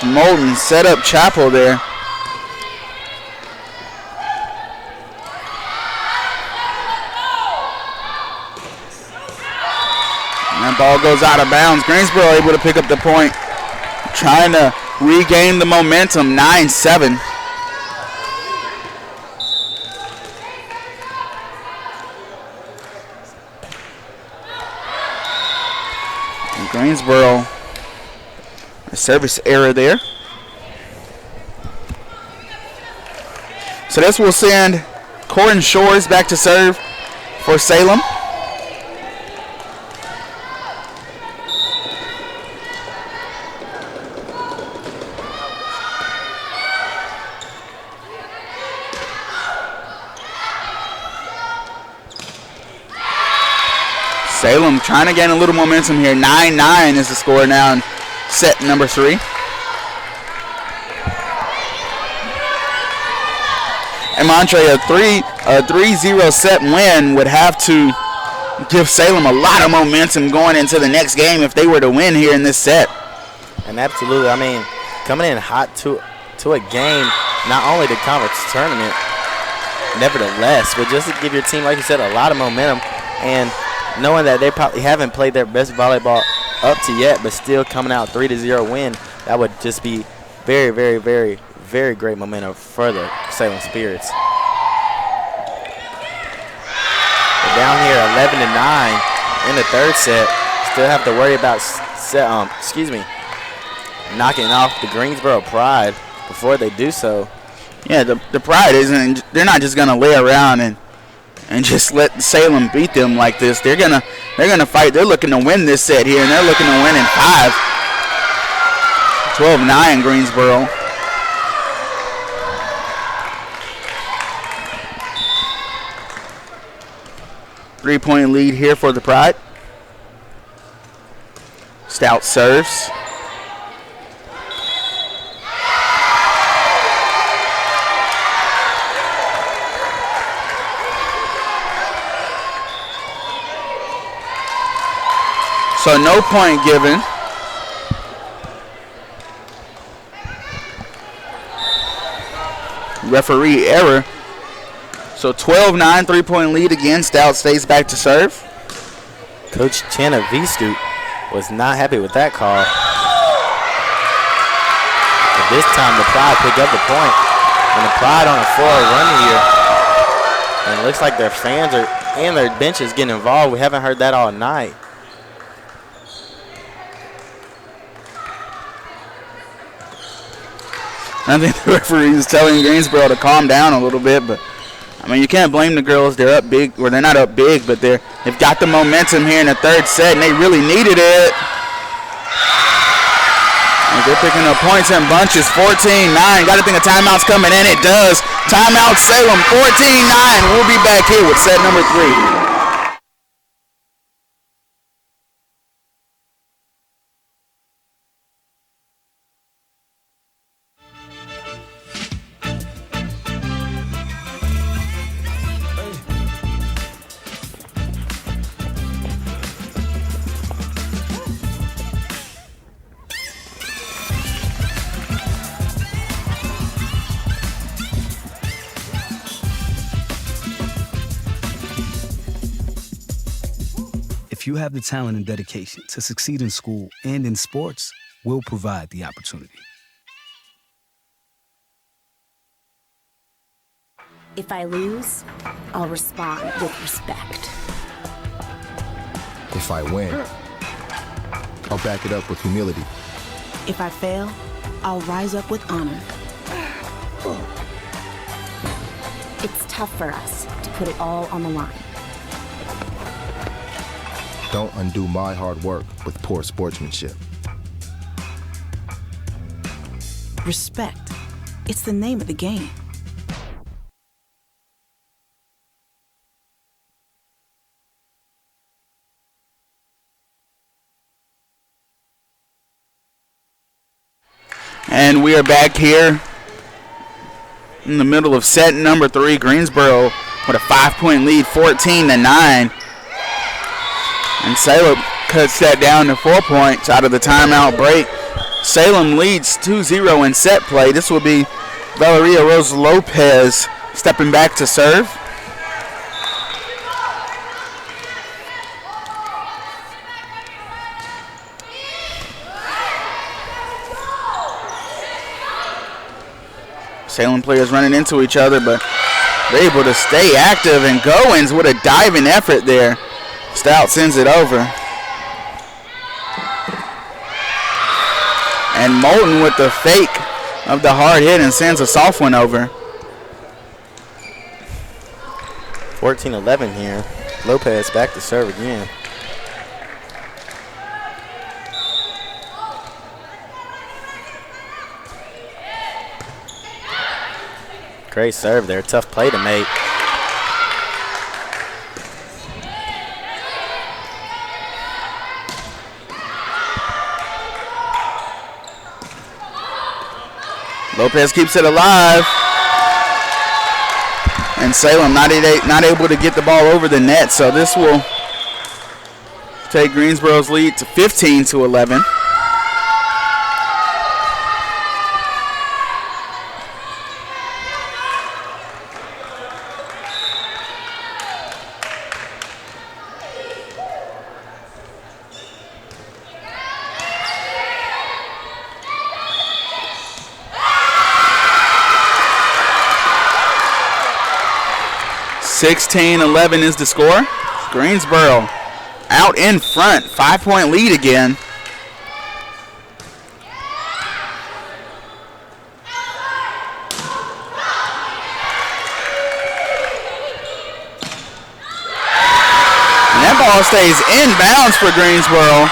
S1: Moulton set up Chapel there. And that ball goes out of bounds. Greensboro able to pick up the point. Trying to regain the momentum, 9-7. And Greensboro, a service error there. So this will send Corin Shores back to serve for Salem. Salem trying to gain a little momentum here. 9-9 is the score now in set number 3. And Montre, a 3-0 set win would have to give Salem a lot of momentum going into the next game if they were to win here in this set.
S3: And absolutely, I mean, coming in hot to a game, not only the conference tournament, nevertheless, but just to give your team, like you said, a lot of momentum, and knowing that they probably haven't played their best volleyball up to yet, but still coming out 3-0 win, that would just be very, very, very, very great momentum for the Salem Spirits. We're down here 11-9 in the third set. Still have to worry about knocking off the Greensboro Pride before they do so.
S1: Yeah, the Pride isn't. They're not just gonna lay around and just let Salem beat them like this. They're gonna fight. They're looking to win this set here, and they're looking to win in 5. 12-9 Greensboro. Three-point lead here for the Pride. Stout serves. So no point given. Referee error. So 12-9, 3-point lead again. Stout stays back to serve.
S3: Coach Channa Vistu was not happy with that call. But this time the Pride picked up the point. And the Pride on a 4 run here. And it looks like their fans are And their bench is getting involved. We haven't heard that all night.
S1: I think the referee is telling Greensboro to calm down a little bit, but I mean, you can't blame the girls. They're up big, or they're not up big, but they've got the momentum here in the third set, and they really needed it. And they're picking up points in bunches, 14-9. Got to think a timeout's coming in. It does. Timeout Salem, 14-9. We'll be back here with set number 3.
S6: If you have the talent and dedication to succeed in school and in sports, we'll provide the opportunity.
S4: If I lose, I'll respond with respect.
S5: If I win, I'll back it up with humility.
S7: If I fail, I'll rise up with honor.
S4: It's tough for us to put it all on the line.
S5: Don't undo my hard work with poor sportsmanship.
S7: Respect. It's the name of the game.
S1: And we are back here in the middle of set number 3. Greensboro with a 5-point lead, 14-9. And Salem cuts that down to 4 points out of the timeout break. Salem leads 2-0 in set play. This will be Valeria Rose Lopez stepping back to serve. Salem players running into each other, but they're able to stay active. And Goins with a diving effort there. Stout sends it over. And Moulton with the fake of the hard hit and sends a soft one over.
S3: 14-11 here. Lopez back to serve again. Great serve there. Tough play to make.
S1: Lopez keeps it alive. And Salem not able to get the ball over the net, so this will take Greensboro's lead to 15-11. (16-11) is the score. Greensboro out in front, 5-point lead again. And that ball stays inbounds for Greensboro.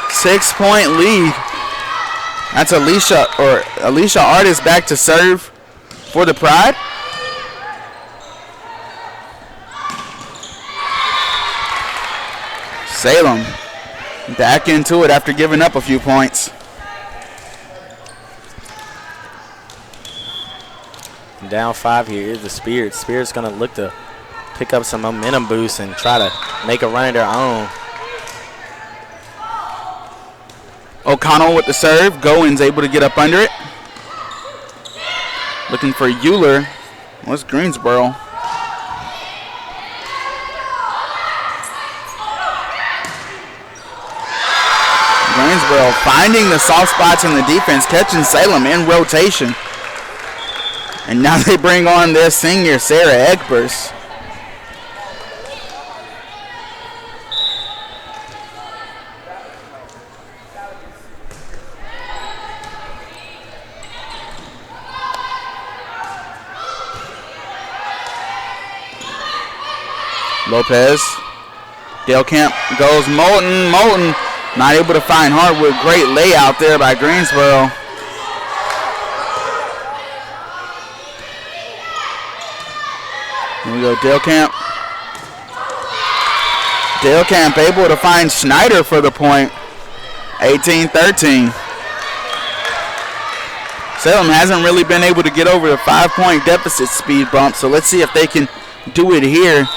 S1: 6-point lead. That's Alicia Artis back to serve for the Pride. Salem back into it after giving up a few points.
S3: Down 5 here is the Spirits. Spirits going to look to pick up some momentum boost and try to make a run of their own.
S1: O'Connell with the serve. Goins able to get up under it. Looking for Euler. What's Greensboro? Greensboro finding the soft spots in the defense, catching Salem in rotation. And now they bring on their senior, Sarah Egbers. Lopez. Dale Camp goes Moulton. Moulton not able to find Hardwood. Great layout there by Greensboro. Here we go, Dale Camp. Dale Camp able to find Schneider for the point. 18-13. Salem hasn't really been able to get over the 5-point deficit speed bump, so let's see if they can do it here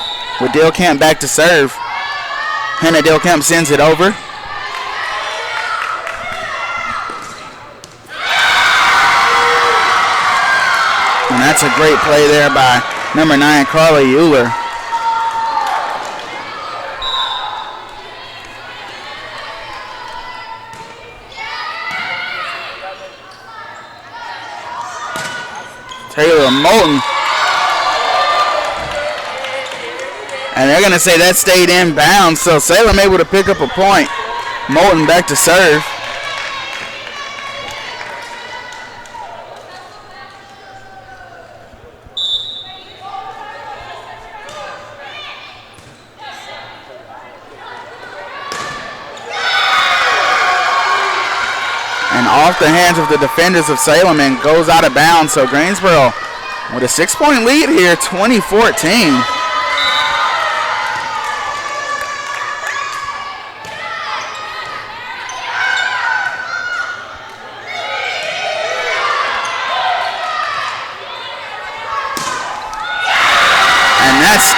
S1: with Dale Camp back to serve. Hannah Dale Camp sends it over. And that's a great play there by number 9, Carly Euler. Taylor Moulton. And they're going to say that stayed in bounds, so Salem able to pick up a point. Moulton back to serve. And off the hands of the defenders of Salem and goes out of bounds, so Greensboro with a 6-point lead here, 20-14.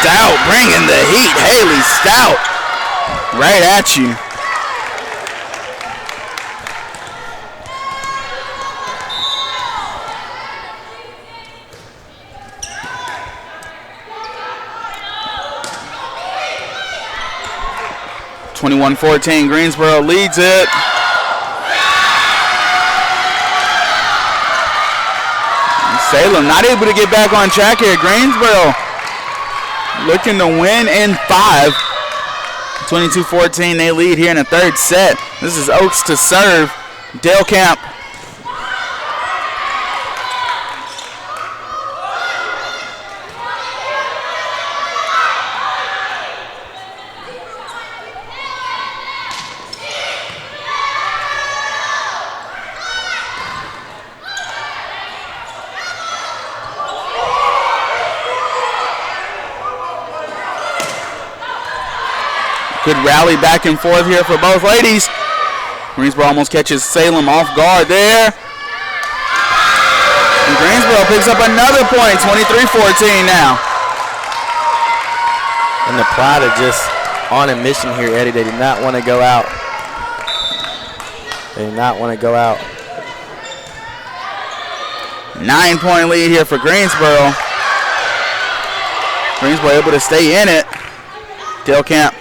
S1: Stout bringing the heat. Haley Stout right at you. (21-14). Greensboro leads it. Salem not able to get back on track here. Greensboro looking to win in 5. 22-14, they lead here in the third set. This is Oaks to serve. Dale Camp. Good rally back and forth here for both ladies. Greensboro almost catches Salem off guard there. And Greensboro picks up another point, 23-14 now.
S3: And the Pride are just on a mission here, Eddie. They do not want to go out. They do not want to go out.
S1: 9-point lead here for Greensboro. Greensboro able to stay in it. Dale Camp.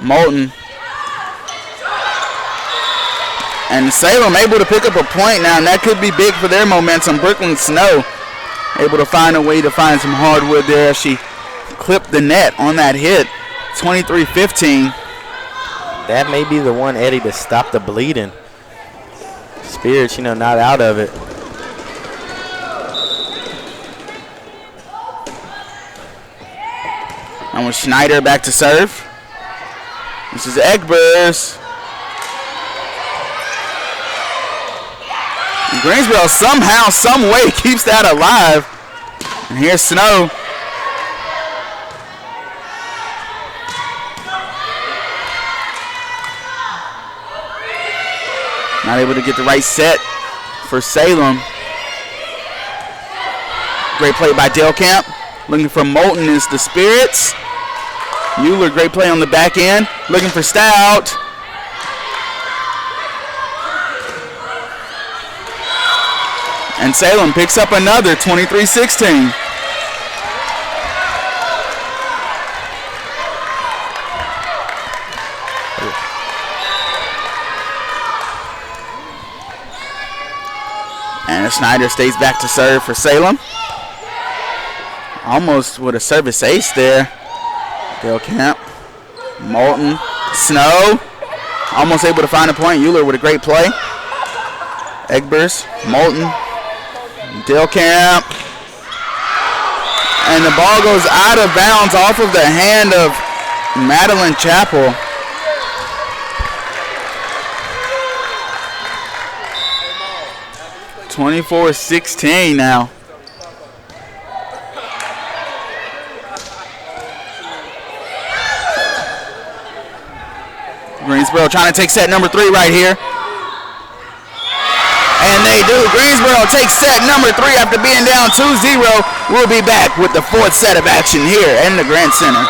S1: Moulton. And Salem able to pick up a point now, and that could be big for their momentum. Brooklyn Snow able to find a way to find some hardwood there. She clipped the net on that hit. 23-15.
S3: That may be the one, Eddie, to stop the bleeding. Spirits, not out of it.
S1: And with Schneider back to serve. This is Egbers. And Greensboro somehow, some way keeps that alive. And here's Snow. Not able to get the right set for Salem. Great play by Dale Camp. Looking for Moulton is the Spirits. Euler, great play on the back end. Looking for Stout. And Salem picks up another, 23-16. And Schneider stays back to serve for Salem. Almost with a service ace there. Dale Camp. Moulton. Snow. Almost able to find a point. Euler with a great play. Egbers. Moulton. Dale Camp. And the ball goes out of bounds off of the hand of Madeline Chappell. (24-16) now. Greensboro trying to take set number 3 right here. And they do. Greensboro takes set number 3 after being down 2-0. We'll be back with the 4th set of action here in the Grant Center.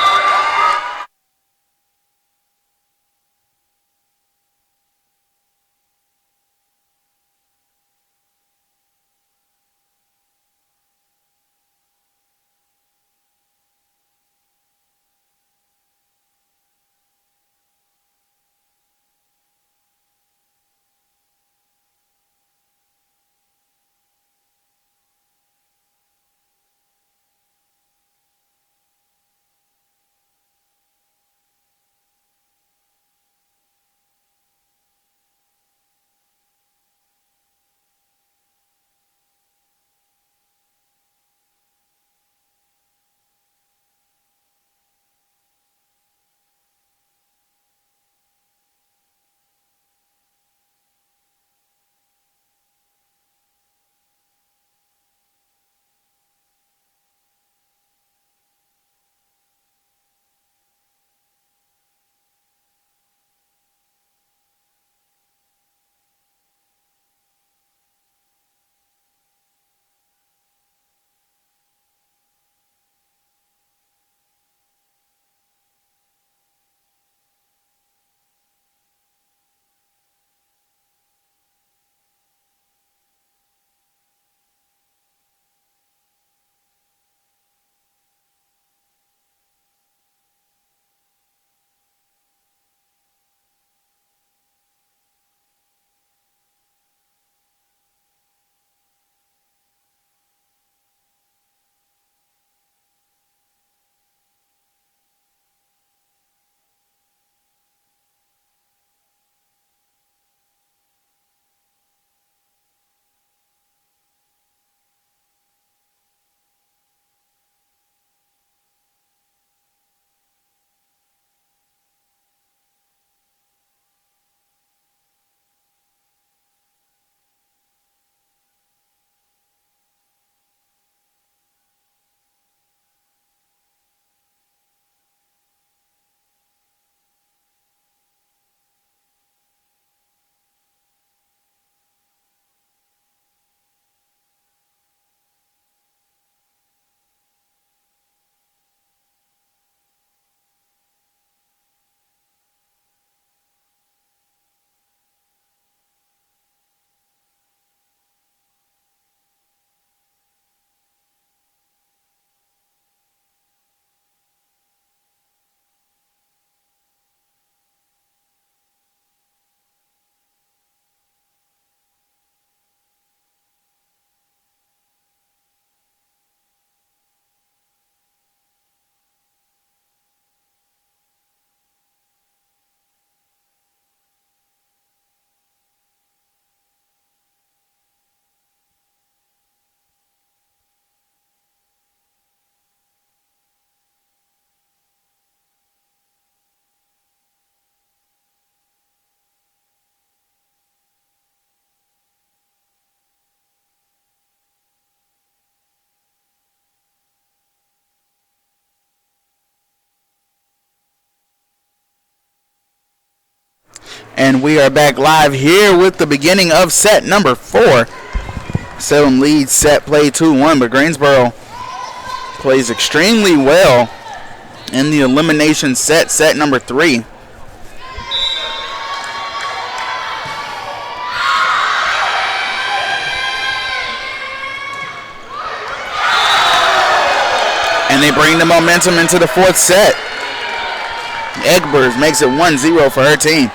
S1: And we are back live here with the beginning of set number 4. Salem leads set play 2-1, but Greensboro plays extremely well in the elimination set number 3. And they bring the momentum into the 4th set. Egbers makes it 1-0 for her team.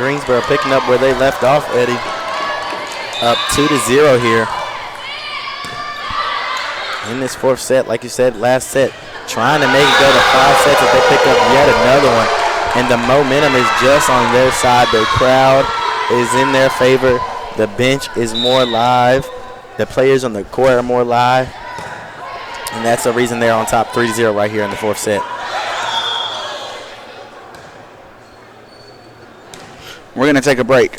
S3: Greensboro picking up where they left off, Eddie. Up 2-0 here. In this fourth set, like you said, last set, trying to make it go to 5 sets as they pick up yet another one. And the momentum is just on their side. The crowd is in their favor. The bench is more live. The players on the court are more live. And that's the reason they're on top 3-0 right here in the fourth set.
S1: We're going to take a break.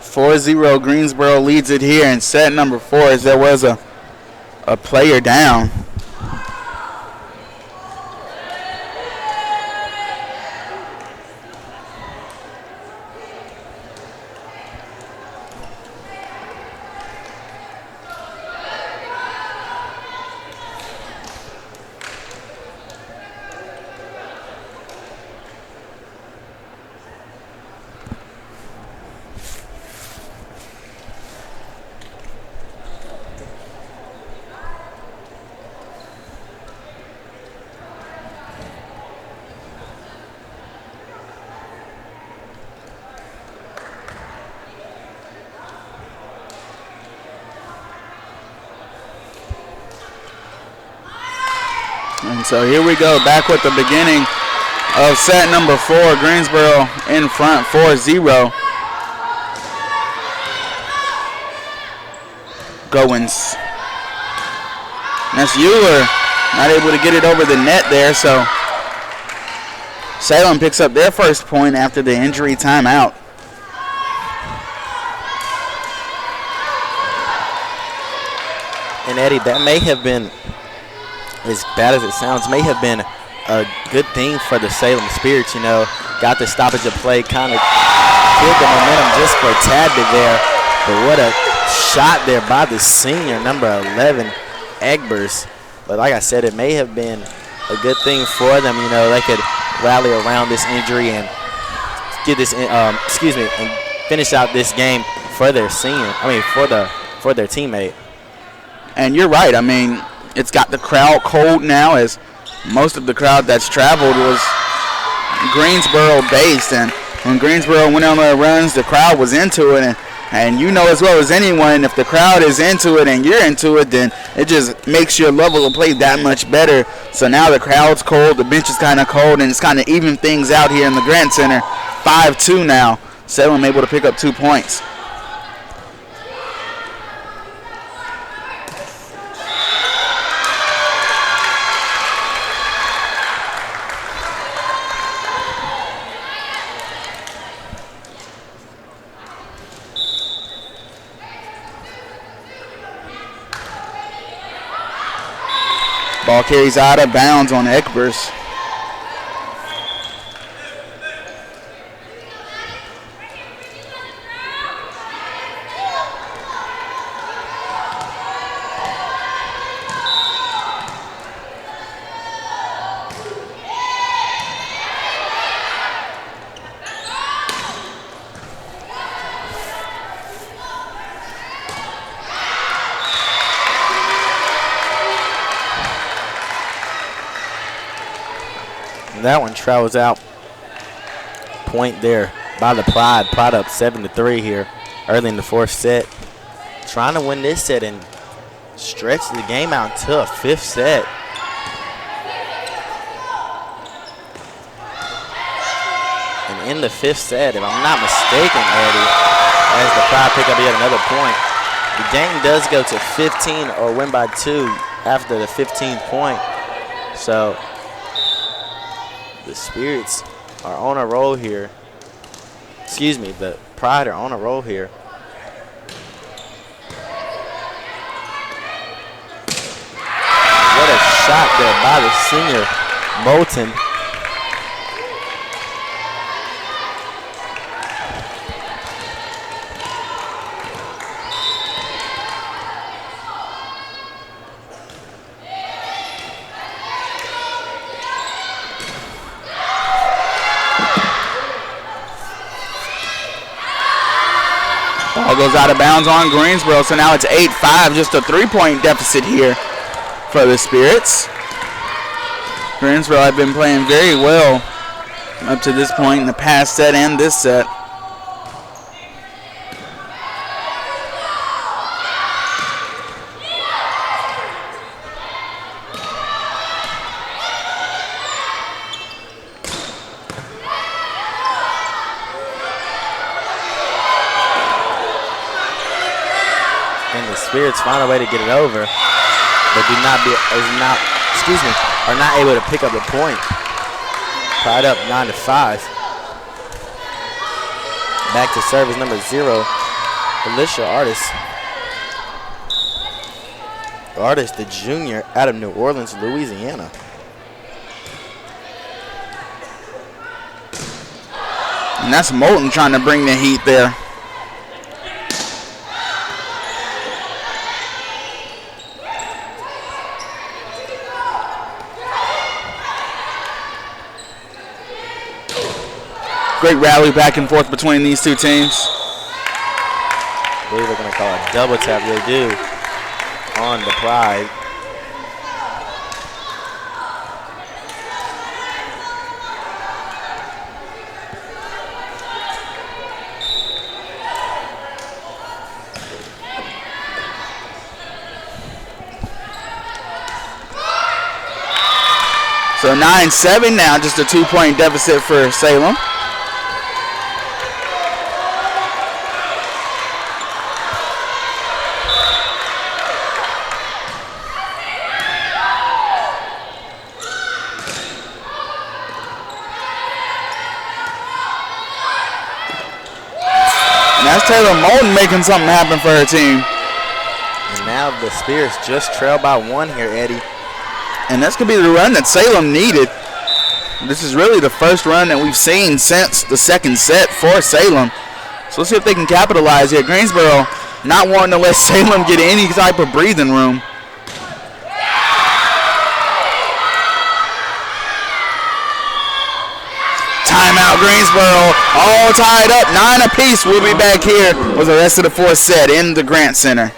S1: (4-0) Greensboro leads it here in set number 4 as there was a player down. And so here we go, back with the beginning of set number 4. Greensboro in front 4-0. Goins. That's Euler, not able to get it over the net there, so Salem picks up their first point after the injury timeout.
S3: And Eddie, that may have been, as bad as it sounds, may have been a good thing for the Salem Spirits, you know. Got the stoppage of play, kind of killed the momentum just for a tad bit there. But what a shot there by the senior, number 11, Egbers. But like I said, it may have been a good thing for them, you know. They could rally around this injury and get this, and finish out this game for their for their teammate.
S1: And you're right. I mean, it's got the crowd cold now, as most of the crowd that's traveled was Greensboro based, and when Greensboro went on their runs, the crowd was into it, and you know as well as anyone, if the crowd is into it and you're into it, then it just makes your level of play that much better. So now the crowd's cold, the bench is kind of cold, and it's kind of even things out here in the Grant Center. 5-2 now. Salem able to pick up 2 points. Ball carries out of bounds on Egbers.
S3: That one travels out. Point there by the Pride. Pride up 7-3 here early in the 4th set. Trying to win this set and stretch the game out to a 5th set. And in the 5th set, if I'm not mistaken, Eddie, as the Pride pick up yet another point, the game does go to 15 or win by 2 after the 15th point. So the Spirits are on a roll here. Excuse me, the Pride are on a roll here. What a shot there by the senior, Moulton.
S1: Ball goes out of bounds on Greensboro, so now it's 8-5, just a 3-point deficit here for the Spirits. Greensboro have been playing very well up to this point in the past set and this set.
S3: Spirits find a way to get it over, but are not able to pick up the point. Tied up 9-5. Back to service number 0, Alicia Artist, the junior out of New Orleans, Louisiana.
S1: And that's Moulton trying to bring the heat there. Great rally back and forth between these two teams.
S3: I believe they're going to call a double tap. They do on the Pride.
S1: So 9-7 now, just a 2-point deficit for Salem. And that's Taylor Moulton making something happen for her team.
S3: And now the Spirits just trail by 1 here, Eddie.
S1: And that's going to be the run that Salem needed. This is really the first run that we've seen since the second set for Salem. So let's see if they can capitalize here. Greensboro not wanting to let Salem get any type of breathing room. Timeout, Greensboro, all tied up, 9 apiece. We'll be back here with the rest of the fourth set in the Grant Center.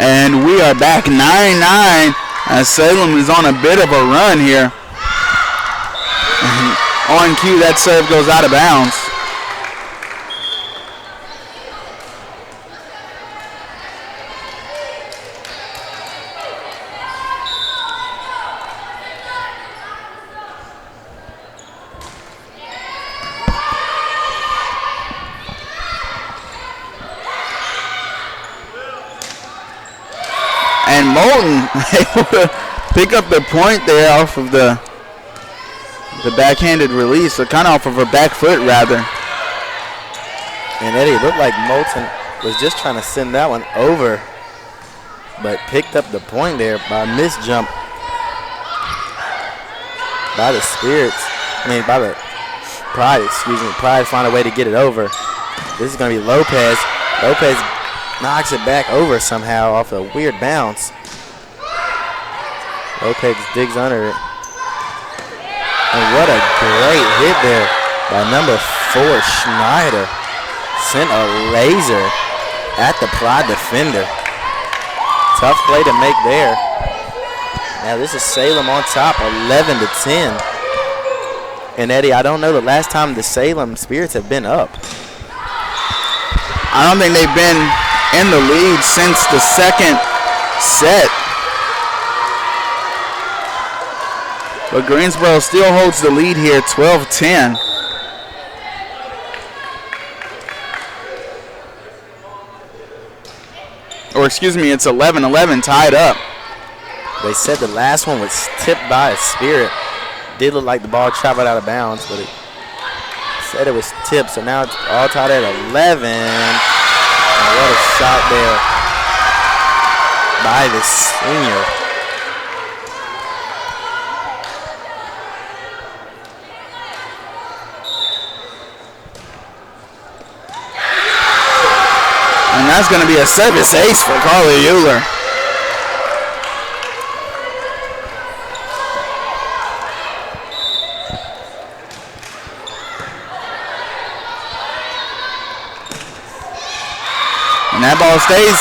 S1: And we are back 9-9 as Salem is on a bit of a run here. On cue, that serve goes out of bounds. And Moulton able to pick up the point there off of the backhanded release, or kind of off of her back foot rather.
S3: And Eddie, it looked like Moulton was just trying to send that one over, but picked up the point there by a missed jump by the Spirits. By the Pride, Pride found a way to get it over. This is going to be Lopez. Lopez knocks it back over somehow off a weird bounce. Lopez digs under it. And what a great hit there by number 4, Schneider. Sent a laser at the Pride defender. Tough play to make there. Now this is Salem on top, 11-10. And Eddie, I don't know the last time the Salem Spirits have been up.
S1: I don't think they've been in the lead since the second set. But Greensboro still holds the lead here, 12-10. Or excuse me, it's 11-11 tied up.
S3: They said the last one was tipped by a Spirit. Did look like the ball traveled out of bounds, but it said it was tipped, so now it's all tied at 11. And what a shot there by the senior.
S1: And that's going to be a service ace for Carly Euler. And that ball stays.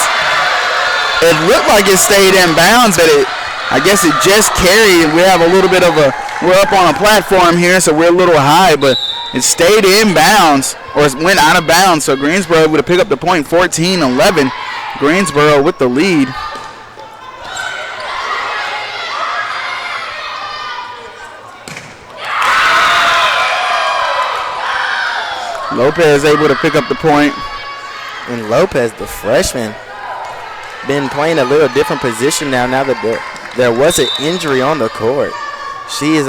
S1: It looked like it stayed in bounds, but I guess it just carried. We have a little bit of we're up on a platform here, so we're a little high, but it stayed in bounds, or it went out of bounds. So Greensboro able to pick up the point, 14-11. Greensboro with the lead. Lopez able to pick up the point.
S3: And Lopez, the freshman, been playing a little different position now that the there was an injury on the court. She is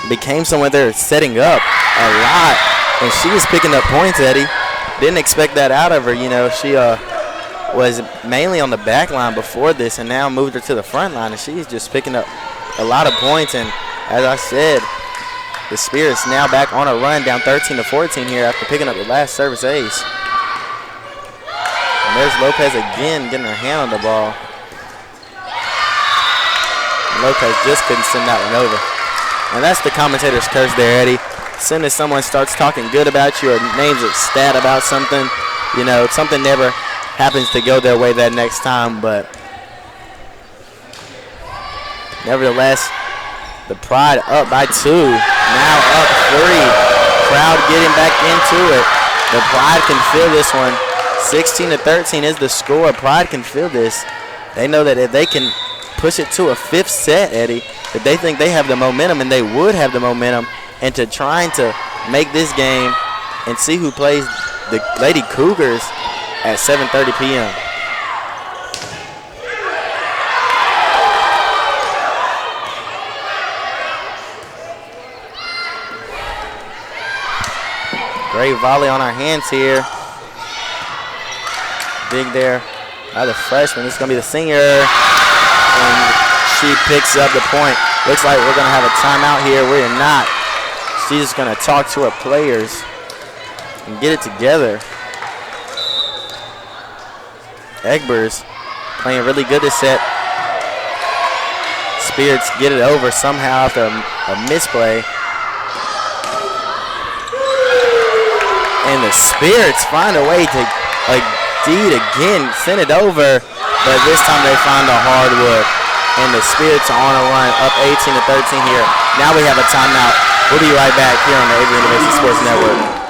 S3: became someone they're setting up a lot, and she was picking up points, Eddie. Didn't expect that out of her. You know, she was mainly on the back line before this, and now moved her to the front line, and she's just picking up a lot of points. And as I said, the Spirits now back on a run, down 13-14 here after picking up the last service ace. And there's Lopez again getting her hand on the ball. And Lopez just couldn't send that one over. And that's the commentator's curse there, Eddie. As soon as someone starts talking good about you or names a stat about something, you know, something never happens to go their way that next time. But nevertheless, the Pride up by 2, now up 3. Crowd getting back into it. The Pride can feel this one. 16-13 is the score. Pride can feel this. They know that if they can push it to a 5th set, Eddie, that they think they have the momentum, and they would have the momentum, and to trying to make this game and see who plays the Lady Cougars at 7:30 p.m. Great volley on our hands here. Big there by the freshman. This is going to be the senior. And she picks up the point. Looks like we're going to have a timeout here. We're not. She's just going to talk to her players and get it together. Egbers playing really good this set. Spirits get it over somehow after a misplay. And the Spirits find a way to indeed again send it over, but this time they find the hardwood. And the Spirits are on a run, up 18-13 here. Now we have a timeout. We'll be right back here on the Averett University Sports Network.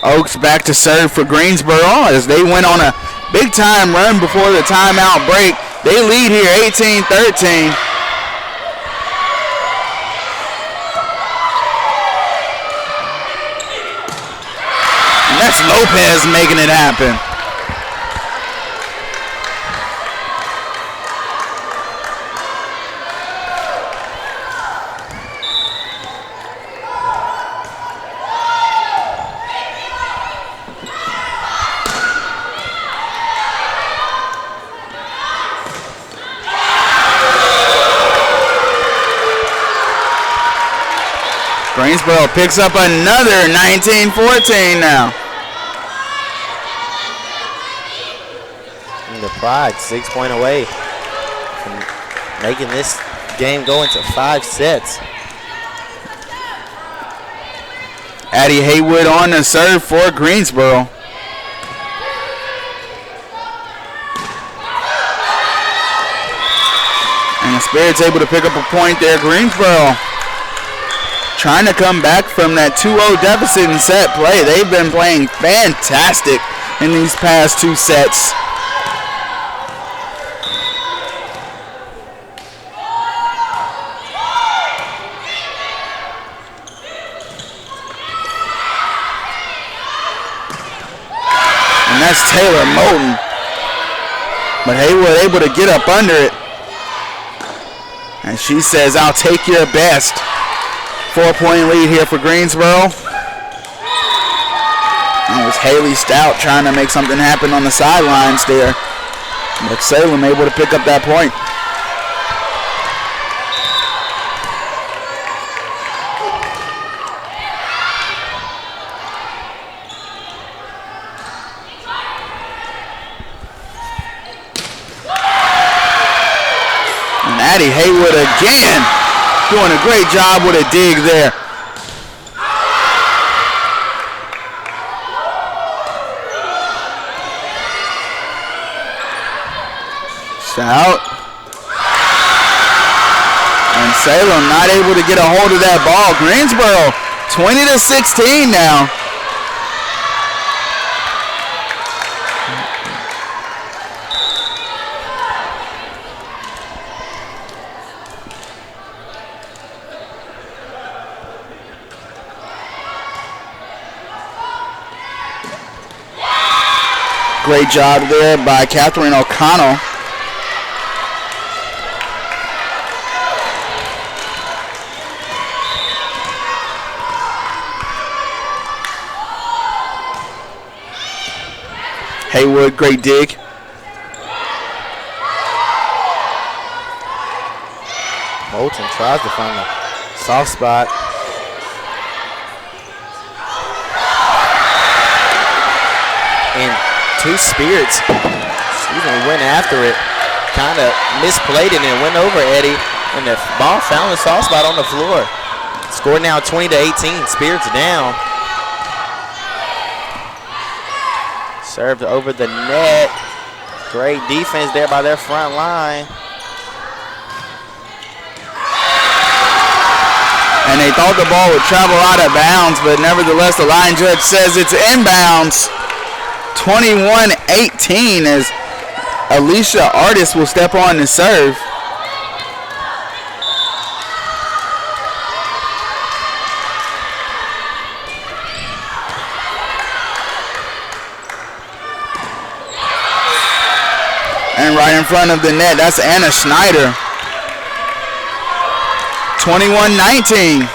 S1: Oaks back to serve for Greensboro as they went on a big-time run before the timeout break. They lead here 18-13. And that's Lopez making it happen. Greensboro picks up another 19-14 now.
S3: And the Pride 6 point away from making this game go into 5 sets.
S1: Addie Haywood on the serve for Greensboro. And the Spirits able to pick up a point there. Greensboro trying to come back from that 2-0 deficit in set play. They've been playing fantastic in these past 2 sets. And that's Taylor Moulton. But Haywood able to get up under it. And she says, I'll take your best. 4-point lead here for Greensboro. That was Haley Stout trying to make something happen on the sidelines there. But Salem able to pick up that point. And Addie Haywood again doing a great job with a dig there. Out. And Salem not able to get a hold of that ball. Greensboro 20-16 now. Great job there by Catherine O'Connell. Haywood, great dig.
S3: Moulton tries to find the soft spot. And two Spirits, went after it. Kind of misplayed it and went over Eddie. And the ball found the soft spot on the floor. Score now 20-18. Spirits down. Served over the net. Great defense there by their front line.
S1: And they thought the ball would travel out of bounds, but nevertheless the line judge says it's inbounds. 21-18 as Alicia Artis will step on to serve. And right in front of the net, that's Anna Schneider. 21-19.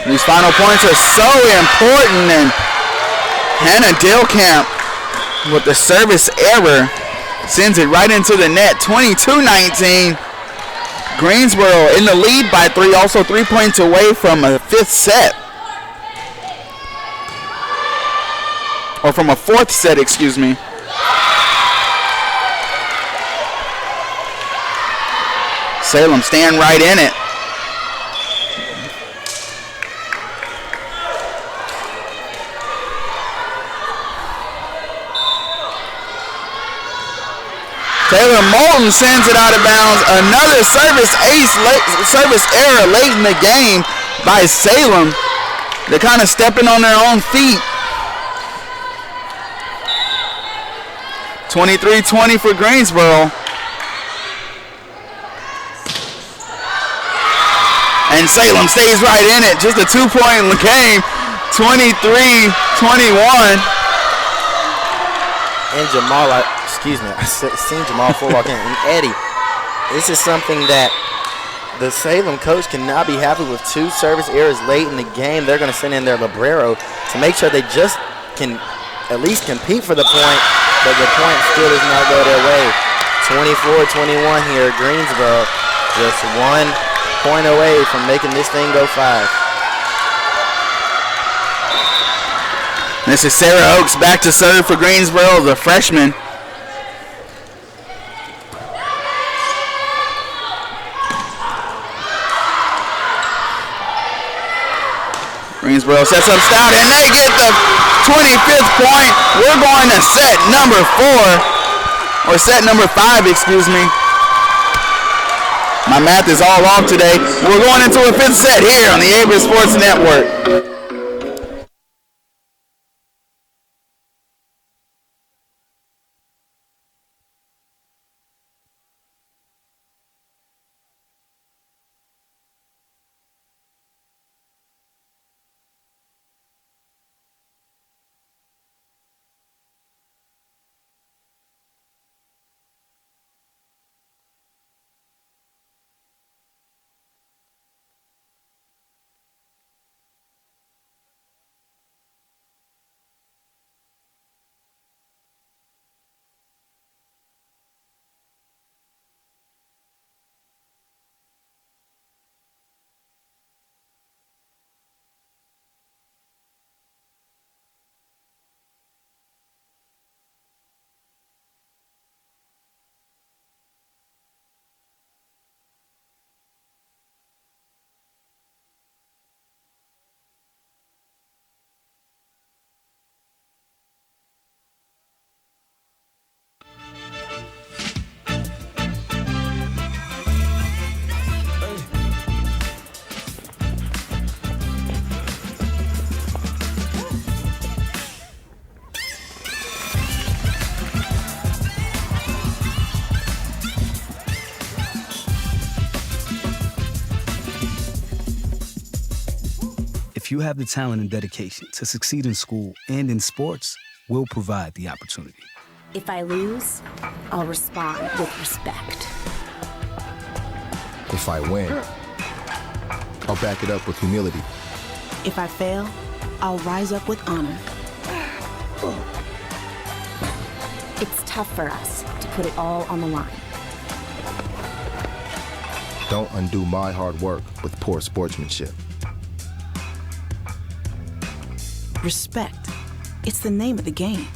S1: These final points are so important, and Hannah Dillkamp with the service error sends it right into the net. 22-19. Greensboro in the lead by 3, also 3 points away from a fifth set. Or from a fourth set, excuse me. Salem staying right in it. Taylor Moulton sends it out of bounds. Another service error late in the game by Salem. They're kind of stepping on their own feet. 23-20 for Greensboro. And Salem stays right in it. Just a 2-point game. 23-21.
S3: And Jamal, I seen Jamal full walk in. And Eddie, this is something that the Salem coach cannot be happy with. 2 service errors late in the game. They're going to send in their libero to make sure they just can at least compete for the point, but the point still does not go their way. 24-21 here. Greensboro just 1 point away from making this thing go 5.
S1: This is Sarah Oakes back to serve for Greensboro, the freshman. Greensboro sets up Stout, and they get the 25th point. We're going to set number 4, or set number 5, excuse me. My math is all off today. We're going into a 5th set here on the Averett Sports Network.
S6: you have the talent and dedication to succeed in school and in sports, we'll provide the opportunity.
S4: If I lose, I'll respond with respect.
S5: If I win, I'll back it up with humility.
S7: If I fail, I'll rise up with honor.
S4: It's tough for us to put it all on the line.
S5: Don't undo my hard work with poor sportsmanship.
S7: Respect. It's the name of the game.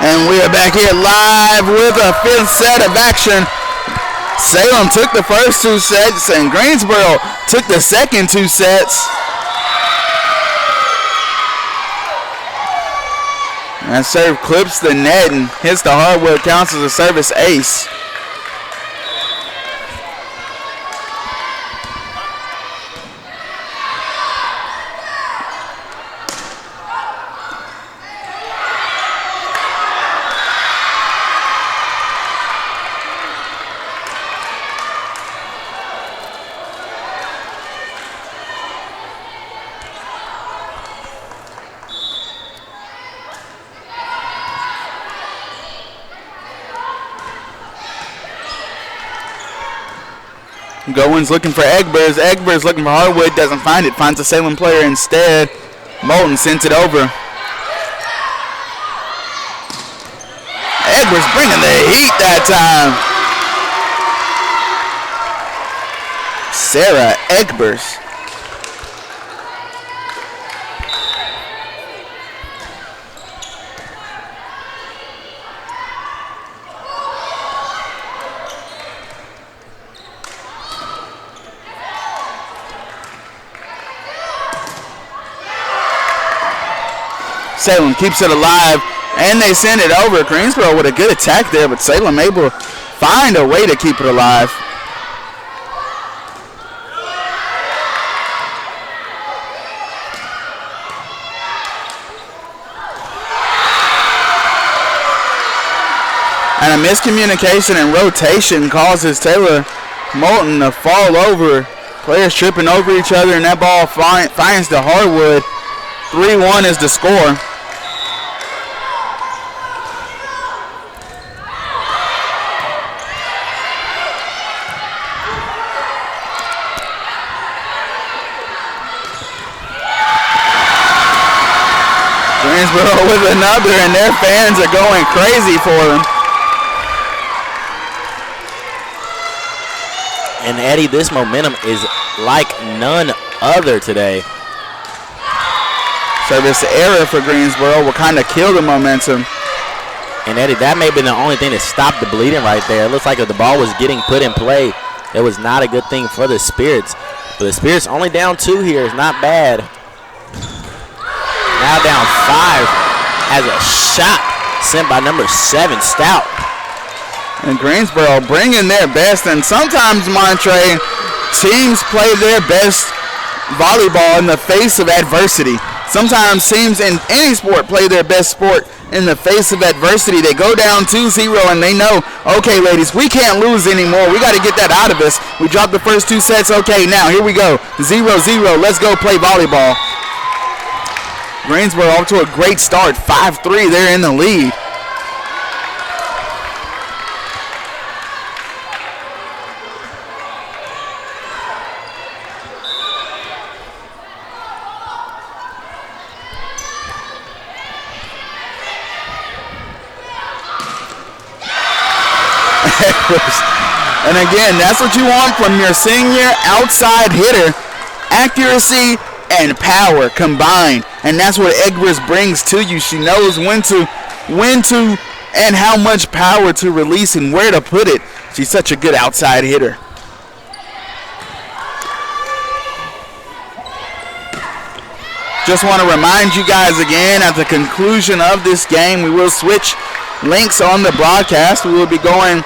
S1: And we are back here live with a fifth set of action. Salem took the first two sets, and Greensboro took the second two sets. That serve clips the net and hits the hardwood, counts as a service ace. Goins looking for Egbers. Egbers looking for Hardwood. Doesn't find it. Finds a Salem player instead. Moulton sends it over. Egbers bringing the heat that time. Sarah Egbers. Salem keeps it alive, and they send it over. Greensboro with a good attack there, but Salem able to find a way to keep it alive. And a miscommunication and rotation causes Taylor Moulton to fall over. Players tripping over each other, and that ball finds the hardwood. 3-1 is the score. Greensboro with another, and their fans are going crazy for them.
S3: And Eddie, this momentum is like none other today.
S1: Service error for Greensboro will kind of kill the momentum.
S3: And Eddie, that may have been the only thing that stopped the bleeding right there. It looks like if the ball was getting put in play, it was not a good thing for the Spirits. But the Spirits only down 2 here is not bad. Now down 5 has a shot sent by number 7, Stout.
S1: And Greensboro bringing their best, and sometimes, Montre, teams play their best volleyball in the face of adversity. Sometimes teams in any sport play their best sport in the face of adversity. They go down 2-0 and they know, okay, ladies, we can't lose anymore. We got to get that out of us. We dropped the first 2 sets. Okay, now here we go. 0-0. Let's go play volleyball. Greensboro off to a great start, 5-3. They're in the lead. And again, that's what you want from your senior outside hitter. Accuracy and power combined. And that's what Egbers brings to you. She knows when to, and how much power to release and where to put it. She's such a good outside hitter. Just want to remind you guys again, at the conclusion of this game, we will switch links on the broadcast. We will be going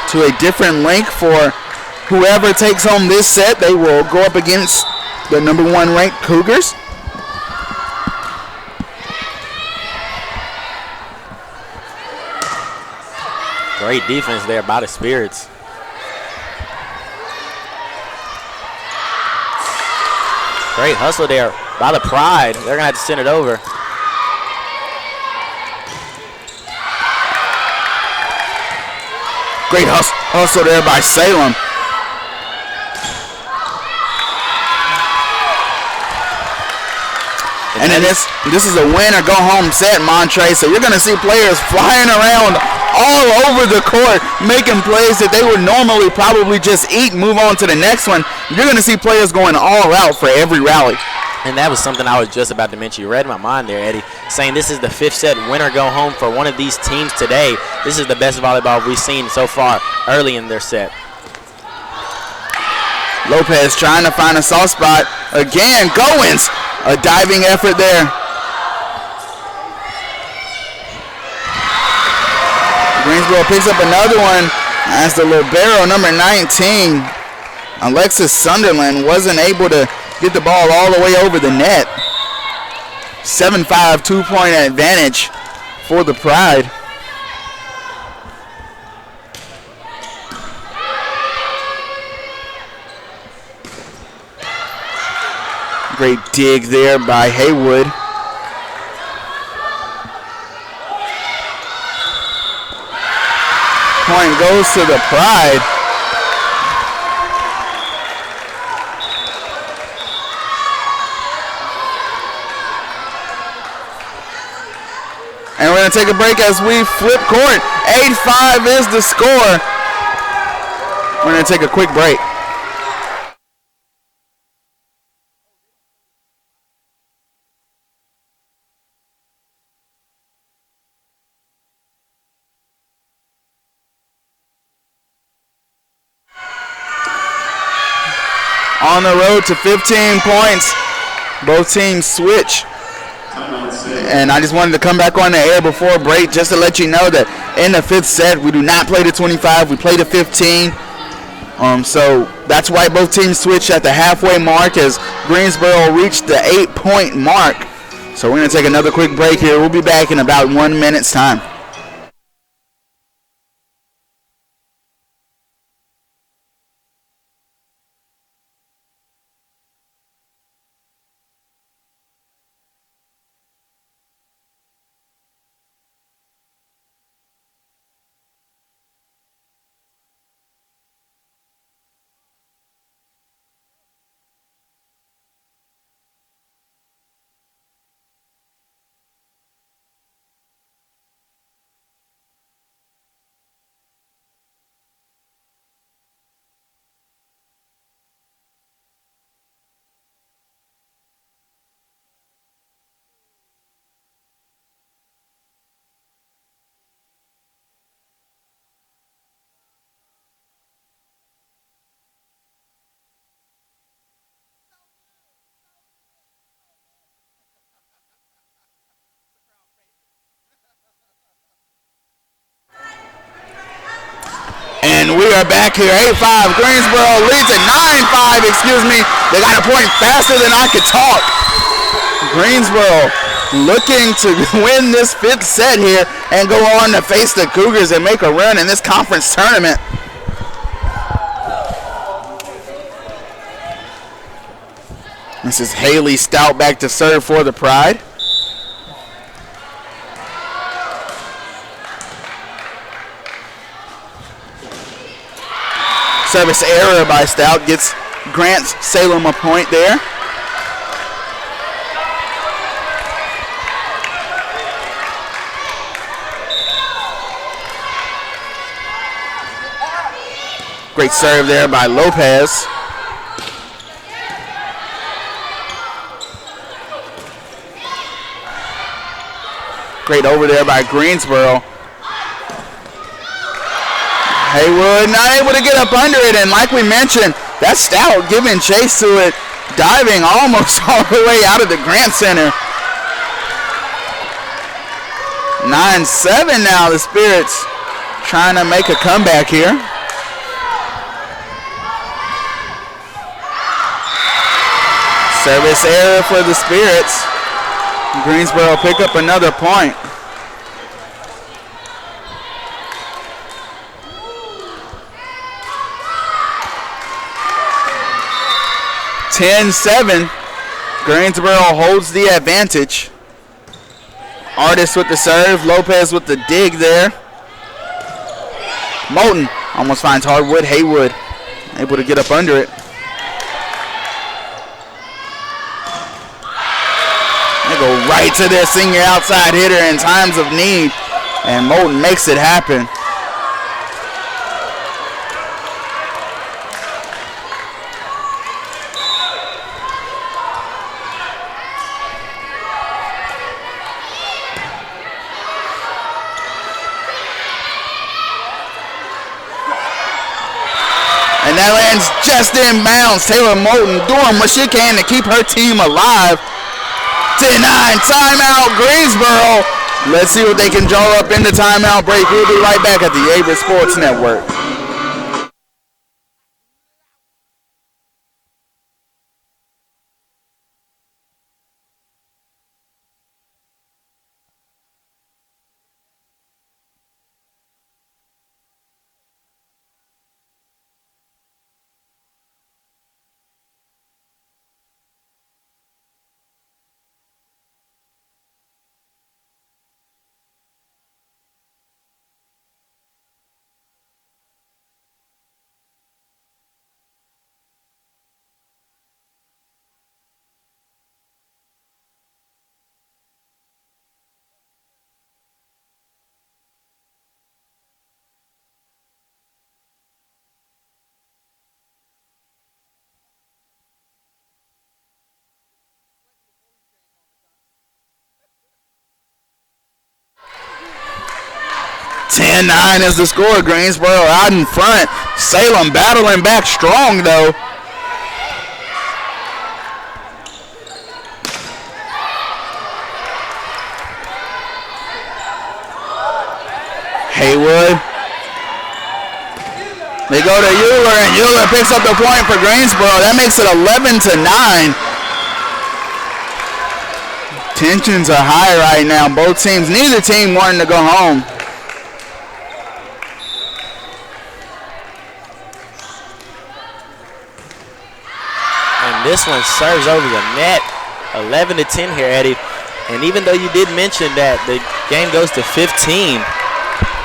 S1: to a different link for whoever takes home this set. They will go up against the number 1 ranked Cougars.
S3: Great defense there by the Spirits. Great hustle there by the Pride. They're going to have to send it over.
S1: Great hustle there by Salem. And then this is a win or go home set, Montre. So you're going to see players flying around all over the court, making plays that they would normally probably just eat and move on to the next one. You're going to see players going all out for every rally.
S3: And that was something I was just about to mention. You read my mind there, Eddie, saying this is the 5th set, win or go home for one of these teams today. This is the best volleyball we've seen so far early in their set.
S1: Lopez trying to find a soft spot. Again, Goins, a diving effort there. Greensboro picks up another one as the libero, number 19, Alexis Sunderland, wasn't able to get the ball all the way over the net. 7-5 2-point advantage for the Pride. Great dig there by Haywood. Point goes to the Pride. And we're going to take a break as we flip court. 8-5 is the score. We're going to take a quick break. On the road to 15 points. Both teams switch. And I just wanted to come back on the air before break just to let you know that in the 5th set, we do not play to 25. We play to 15. So that's why both teams switch at the halfway mark as Greensboro reached the 8-point mark. So we're going to take another quick break here. We'll be back in about 1 minute's time. And we are back here, 8-5. Greensboro leads at 9-5, excuse me. They got a point faster than I could talk. Greensboro looking to win this 5th set here and go on to face the Cougars and make a run in this conference tournament. This is Haley Stout back to serve for the Pride. Service error by Stout grants Salem a point there. Great serve there by Lopez. Great over there by Greensboro. Haywood not able to get up under it, and like we mentioned, that's Stout giving chase to it, diving almost all the way out of the Grant Center. 9-7 now, the Spirits trying to make a comeback here. Service error for the Spirits. Greensboro pick up another point. 10-7. Greensboro holds the advantage. Artist with the serve. Lopez with the dig there. Moulton almost finds Hardwood. Haywood able to get up under it. They go right to their senior outside hitter in times of need, and Moulton makes it happen. And that lands just in bounds. Taylor Moulton doing what she can to keep her team alive. 10-9, timeout, Greensboro. Let's see what they can draw up in the timeout break. We'll be right back at the Averett Sports Network. (10-9) is the score. Greensboro out in front. Salem battling back strong though. Haywood. They go to Euler, and Euler picks up the point for Greensboro. That makes it 11-9. Tensions are high right now. Both teams, neither team wanting to go home.
S3: This one serves over the net. 11-10 here, Eddie. And even though you did mention that the game goes to 15,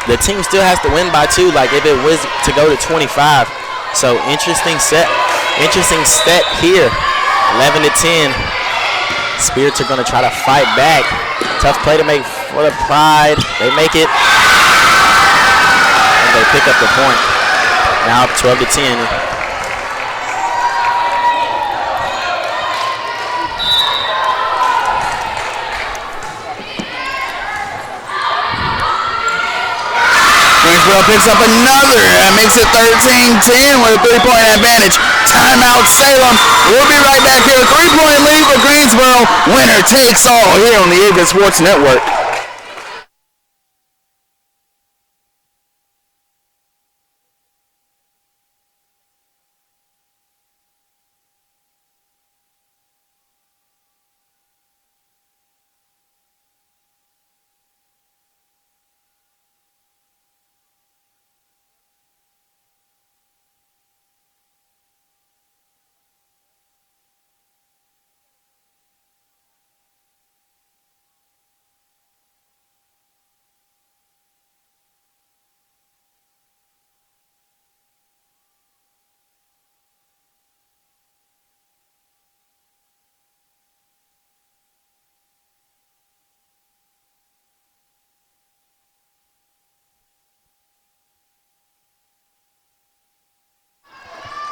S3: the team still has to win by 2, like if it was to go to 25. So interesting step here. 11-10. Spirits are going to try to fight back. Tough play to make for the Pride. They make it. And they pick up the point. Now up 12-10.
S1: Greensboro picks up another. That makes it 13-10 with a 3-point advantage. Timeout, Salem. We'll be right back here. 3-point lead for Greensboro. Winner takes all here on the Averett Sports Network.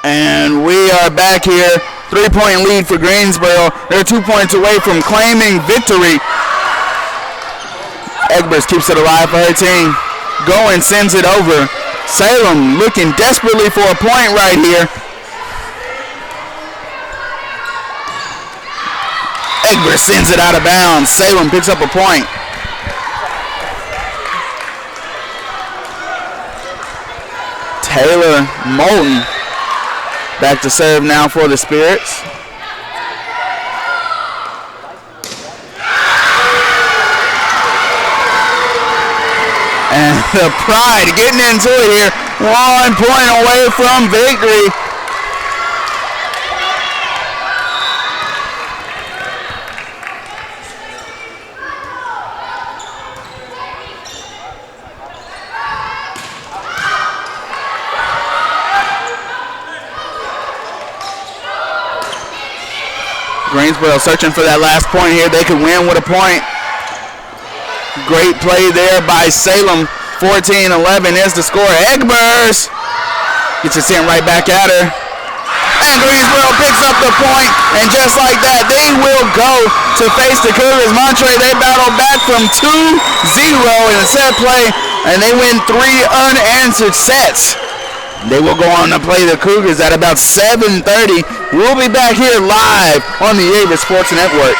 S1: And we are back here. 3-point lead for Greensboro. They're 2 points away from claiming victory. Egbers keeps it alive for her team. Goin sends it over. Salem looking desperately for a point right here. Egbers sends it out of bounds. Salem picks up a point. Taylor Moulton back to serve now for the Spirits. And the Pride getting into it here. 1 point away from victory. Greensboro searching for that last point here. They could win with a point. Great play there by Salem. 14-11 is the score. Egbers gets it sent right back at her. And Greensboro picks up the point. And just like that, they will go to face the Cougars. Montre, they battle back from 2-0 in a set play. And they win 3 unanswered sets. They will go on to play the Cougars at about 7:30. We'll be back here live on the Averett Sports Network.